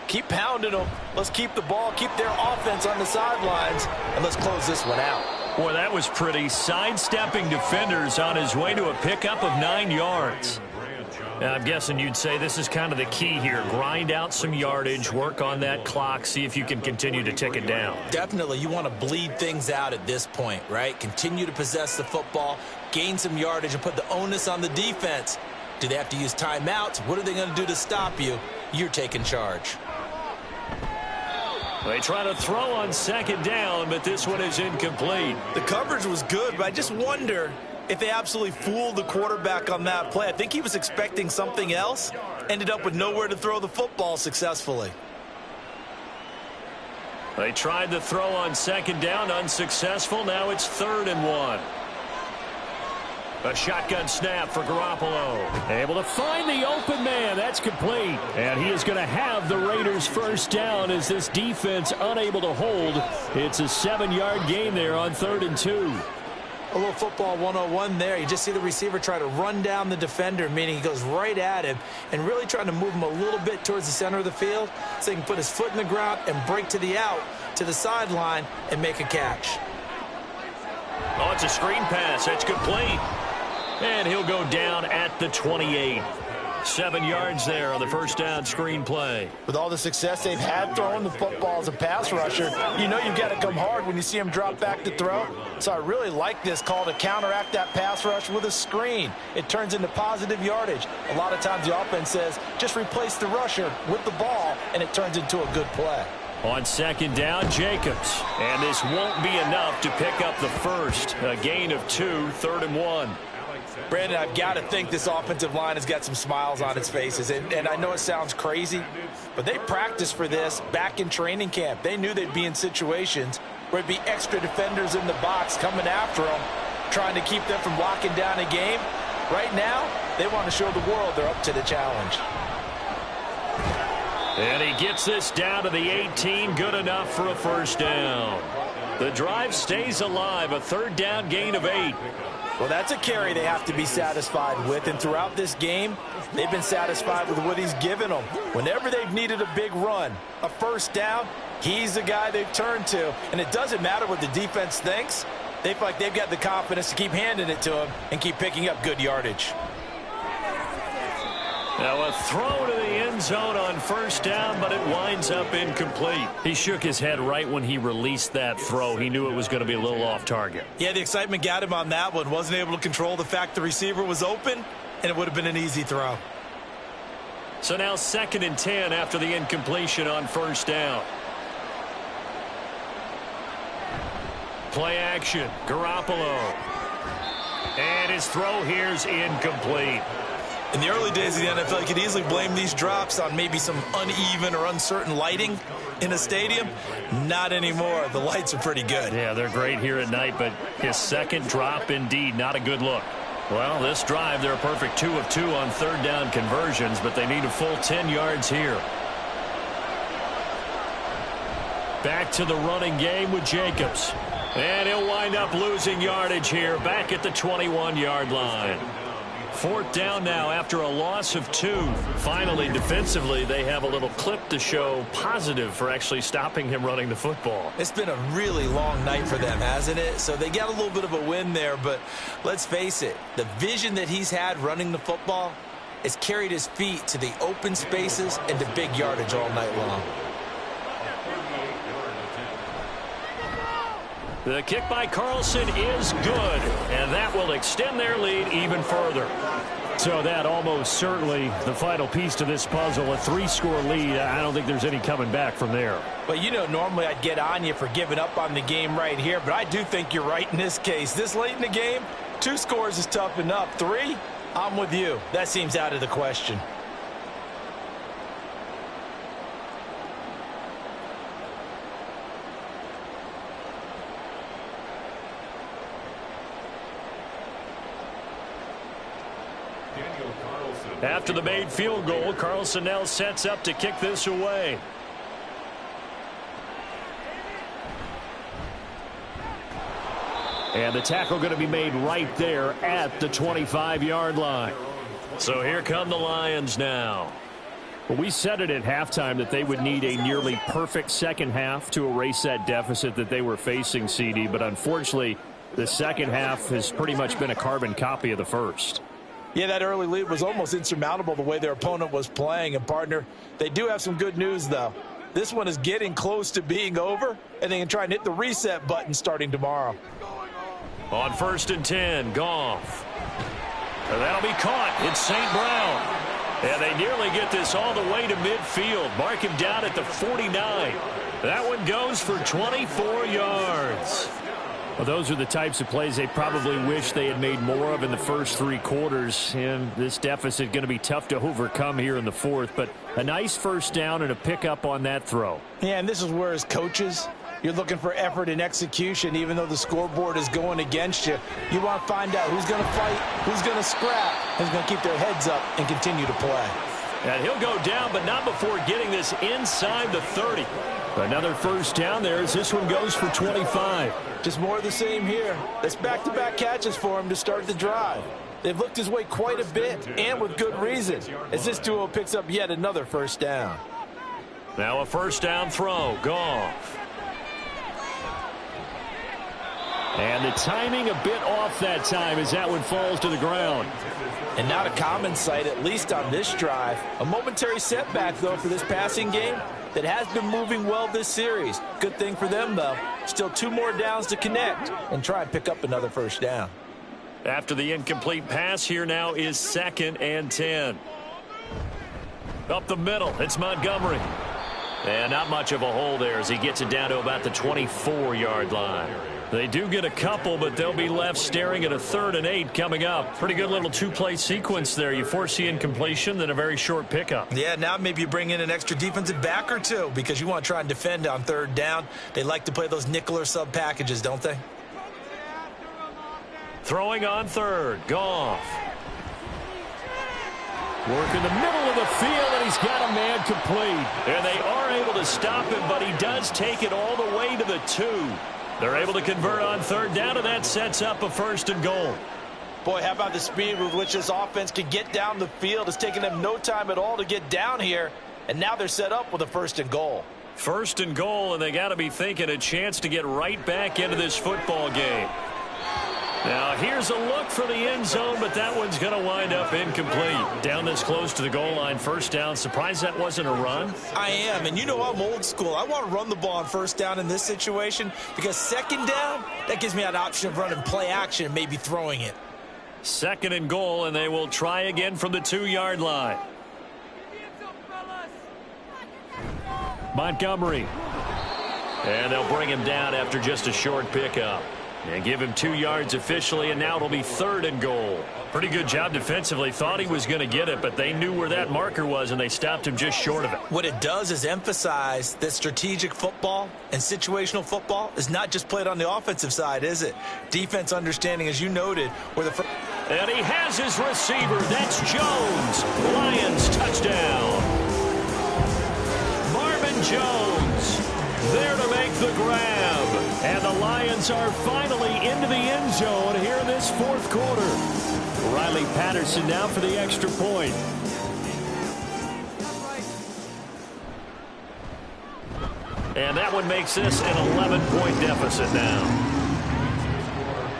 keep pounding them. Let's keep the ball, keep their offense on the sidelines, and let's close this one out. Boy, that was pretty. Sidestepping defenders on his way to a pickup of 9 yards. I'm guessing you'd say this is kind of the key here. Grind out some yardage, work on that clock, see if you can continue to tick it down. Definitely, you want to bleed things out at this point, right? Continue to possess the football, gain some yardage, and put the onus on the defense. Do they have to use timeouts? What are they going to do to stop you? You're taking charge. They try to throw on 2nd down, but this one is incomplete. The coverage was good, but I just wonder if they absolutely fooled the quarterback on that play. I think he was expecting something else, ended up with nowhere to throw the football successfully. They tried to throw on 2nd down, unsuccessful. Now it's 3rd and 1. A shotgun snap for Garoppolo. Able to find the open man. That's complete. And he is going to have the Raiders 1st down as this defense unable to hold. It's a 7-yard gain there on 3rd and 2. A little football 101 there. You just see the receiver try to run down the defender, meaning he goes right at him and really trying to move him a little bit towards the center of the field so he can put his foot in the ground and break to the out, to the sideline, and make a catch. Oh, it's a screen pass. It's complete. And he'll go down at the 28. 7 yards there on the 1st down screen play. With all the success they've had throwing the football as a pass rusher, you know you've got to come hard when you see him drop back to throw. So I really like this call to counteract that pass rush with a screen. It turns into positive yardage. A lot of times the offense says, just replace the rusher with the ball, and it turns into a good play. On 2nd down, Jacobs. And this won't be enough to pick up the first. A gain of 2, 3rd and 1. Brandon, I've got to think this offensive line has got some smiles on its faces. And I know it sounds crazy, but they practiced for this back in training camp. They knew they'd be in situations where it'd be extra defenders in the box coming after them, trying to keep them from locking down a game. Right now, they want to show the world they're up to the challenge. And he gets this down to the 18, good enough for a 1st down. The drive stays alive, a 3rd down gain of 8. Well, that's a carry they have to be satisfied with, and throughout this game, they've been satisfied with what he's given them. Whenever they've needed a big run, a 1st down, he's the guy they've turned to. And it doesn't matter what the defense thinks. They feel like they've got the confidence to keep handing it to him and keep picking up good yardage. Now a throw to the end zone on 1st down, but it winds up incomplete. He shook his head right when he released that throw. He knew it was going to be a little off target. Yeah, the excitement got him on that one. Wasn't able to control the fact the receiver was open, and it would have been an easy throw. So now 2nd and 10 after the incompletion on 1st down. Play action, Garoppolo. And his throw here's incomplete. In the early days of the NFL, you could easily blame these drops on maybe some uneven or uncertain lighting in a stadium. Not anymore. The lights are pretty good. Yeah, they're great here at night, but his 2nd drop, indeed, not a good look. Well, this drive, they're a perfect 2 of 2 on 3rd down conversions, but they need a full 10 yards here. Back to the running game with Jacobs. And he'll wind up losing yardage here back at the 21-yard line. 4th down now after a loss of 2. Finally, defensively, they have a little clip to show positive for actually stopping him running the football. It's been a really long night for them, hasn't it? So they got a little bit of a win there, but let's face it, the vision that he's had running the football has carried his feet to the open spaces and to big yardage all night long. The kick by Carlson is good, and that will extend their lead even further. So that almost certainly the final piece to this puzzle, a 3-score lead. I don't think there's any coming back from there. Well, you know, normally I'd get on you for giving up on the game right here, but I do think you're right in this case. This late in the game, 2 scores is tough enough. 3, I'm with you. That seems out of the question. After the made field goal, Carlson now sets up to kick this away. And the tackle going to be made right there at the 25-yard line. So here come the Lions now. Well, we said it at halftime that they would need a nearly perfect second half to erase that deficit that they were facing, CD. But unfortunately, the second half has pretty much been a carbon copy of the first. Yeah, that early lead was almost insurmountable the way their opponent was playing. And, partner, they do have some good news, though. This one is getting close to being over, and they can try and hit the reset button starting tomorrow. On 1st and 10, Goff. And that'll be caught. It's St. Brown. And they nearly get this all the way to midfield. Mark him down at the 49. That one goes for 24 yards. Well, those are the types of plays they probably wish they had made more of in the first 3 quarters. And this deficit going to be tough to overcome here in the 4th. But a nice first down and a pickup on that throw. Yeah, and this is where as coaches, you're looking for effort and execution. Even though the scoreboard is going against you, you want to find out who's going to fight, who's going to scrap, who's going to keep their heads up and continue to play. And he'll go down, but not before getting this inside the 30. Another first down there as this one goes for 25. Just more of the same here. That's back-to-back catches for him to start the drive. They've looked his way quite a bit, and with good reason, as this duo picks up yet another first down. Now a first down throw. Goff. And the timing a bit off that time as that one falls to the ground. And not a common sight, at least on this drive. A momentary setback, though, for this passing game that has been moving well this series. Good thing for them, though. Still 2 more downs to connect and try and pick up another first down. After the incomplete pass, here now is 2nd and 10. Up the middle, it's Montgomery. And not much of a hole there as he gets it down to about the 24-yard line. They do get a couple, but they'll be left staring at a 3rd and 8 coming up. Pretty good little 2-play sequence there. You force the incompletion, then a very short pickup. Yeah, now maybe you bring in an extra defensive back or 2 because you want to try and defend on 3rd down. They like to play those nickel or sub packages, don't they? Throwing on 3rd, Goff. Work in the middle of the field, and he's got a man complete. And they are able to stop him, but he does take it all the way to the 2. They're able to convert on 3rd down, and that sets up a 1st and goal. Boy, how about the speed with which this offense can get down the field? It's taken them no time at all to get down here, and now they're set up with a 1st and goal. 1st and goal, and they got to be thinking a chance to get right back into this football game. Now, here's a look for the end zone, but that one's going to wind up incomplete. Down this close to the goal line, 1st down. Surprised that wasn't a run? I am, and you know I'm old school. I want to run the ball on 1st down in this situation because 2nd down, that gives me an option of running play action and maybe throwing it. 2nd and goal, and they will try again from the 2-yard line. Montgomery. And they'll bring him down after just a short pickup. And give him 2 yards officially, and now it'll be 3rd and goal. Pretty good job defensively. Thought he was going to get it, but they knew where that marker was, and they stopped him just short of it. What it does is emphasize that strategic football and situational football is not just played on the offensive side, is it? Defense understanding, as you noted, where the... And he has his receiver. That's Jones. Lions touchdown. Marvin Jones. There to make the grab. And the Lions are finally into the end zone here in this fourth quarter. Riley Patterson now for the extra point. And that one makes this an 11-point deficit now.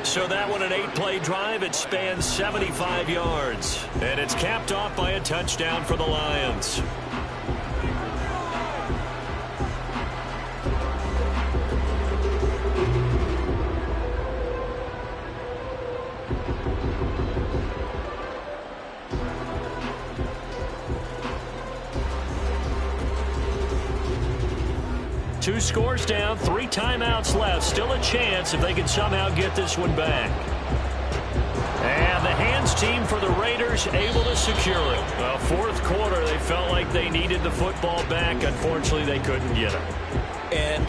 So that one, an 8-play drive. It spans 75 yards. And it's capped off by a touchdown for the Lions. Two scores down, 3 timeouts left. Still a chance if they can somehow get this one back. And the hands team for the Raiders able to secure it. Well, fourth quarter, they felt like they needed the football back. Unfortunately, they couldn't get it. And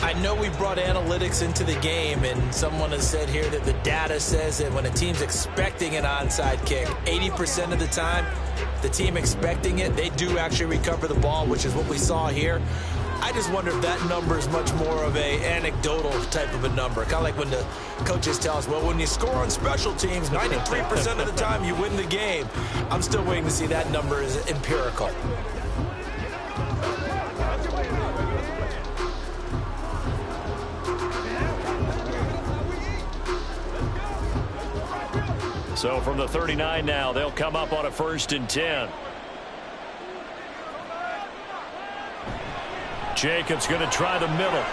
I know we brought analytics into the game, and someone has said here that the data says that when a team's expecting an onside kick, 80% of the time, the team expecting it, they do actually recover the ball, which is what we saw here. I just wonder if that number is much more of a anecdotal type of a number. Kind of like when the coaches tell us, well, when you score on special teams, 93% of the time you win the game. I'm still waiting to see that number is empirical. So from the 39 now, they'll come up on a 1st and 10. Jacobs going to try the middle.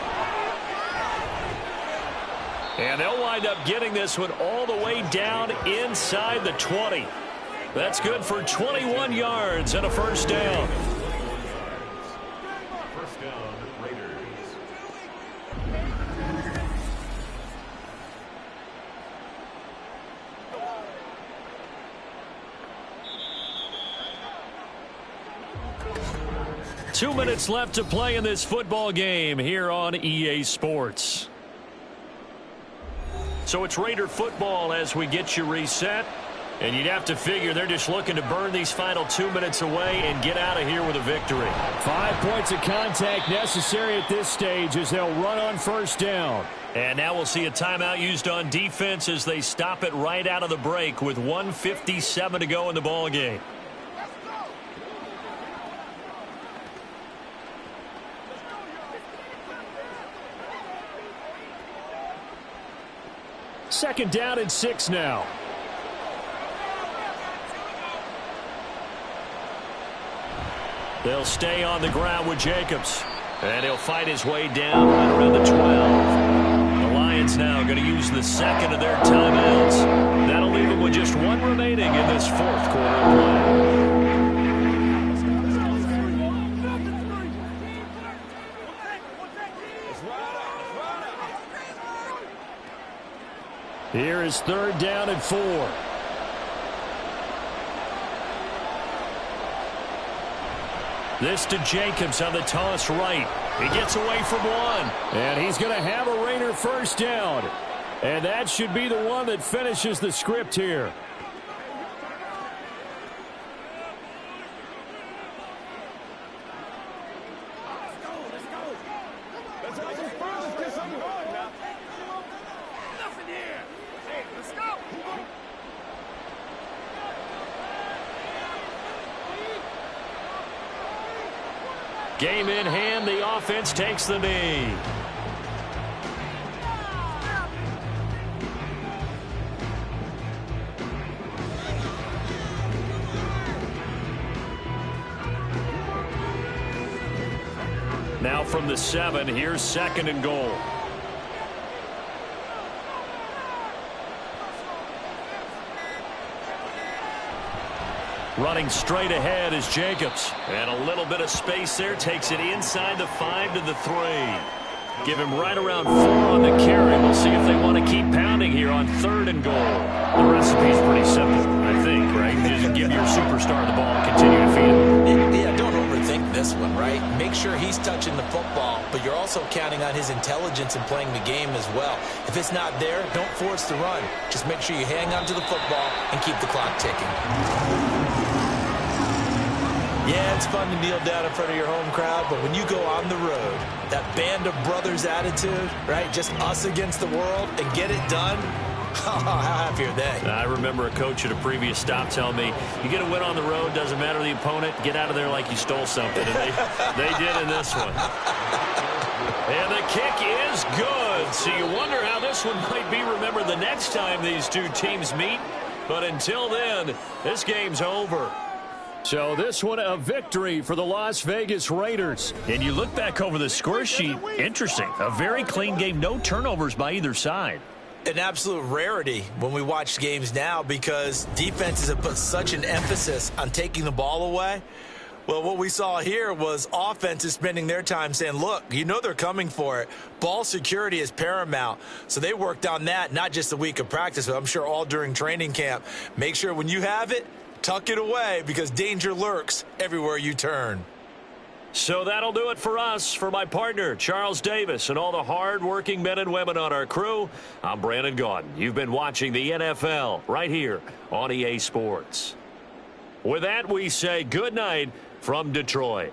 And they'll wind up getting this one all the way down inside the 20. That's good for 21 yards and a 1st down. First down, Raiders. Two minutes left to play in this football game here on EA Sports. So it's Raider football as we get you reset. And you'd have to figure they're just looking to burn these final 2 minutes away and get out of here with a victory. 5 points of contact necessary at this stage as they'll run on 1st down. And now we'll see a timeout used on defense as they stop it right out of the break with 1:57 to go in the ball game. Second down and 6 now. They'll stay on the ground with Jacobs. And he'll fight his way down right around the 12. The Lions now going to use the second of their timeouts. That'll leave them with just one remaining in this fourth quarter of play. Here is 3rd down and 4. This to Jacobs on the toss right. He gets away from one. And he's going to have a Raider 1st down. And that should be the one that finishes the script here. Game in hand, the offense takes the knee. Now from the 7, here's 2nd and goal. Running straight ahead is Jacobs. And a little bit of space there. Takes it inside the 5 to the 3. Give him right around 4 on the carry. We'll see if they want to keep pounding here on 3rd and goal. The recipe's pretty simple, I think, right? Just give your superstar the ball and continue to feed him. Yeah, don't overthink this one, right? Make sure he's touching the football, but you're also counting on his intelligence in playing the game as well. If it's not there, don't force the run. Just make sure you hang on to the football and keep the clock ticking. Yeah, it's fun to kneel down in front of your home crowd, but when you go on the road, that band of brothers attitude, right, just us against the world, and get it done, how happy are they? I remember a coach at a previous stop telling me, you get a win on the road, doesn't matter the opponent, get out of there like you stole something. And they did in this one. And the kick is good. So you wonder how this one might be remembered the next time these two teams meet. But until then, this game's over. So this one a victory for the Las Vegas Raiders. And you look back over the score sheet, interesting. A very clean game, no turnovers by either side. An absolute rarity when we watch games now because defenses have put such an emphasis on taking the ball away. Well, what we saw here was offenses spending their time saying, look, you know they're coming for it. Ball security is paramount. So they worked on that, not just a week of practice, but I'm sure all during training camp. Make sure when you have it, tuck it away because danger lurks everywhere you turn. So that'll do it for us. For my partner, Charles Davis, and all the hard-working men and women on our crew, I'm Brandon Gaudin. You've been watching the NFL right here on EA Sports. With that, we say good night from Detroit.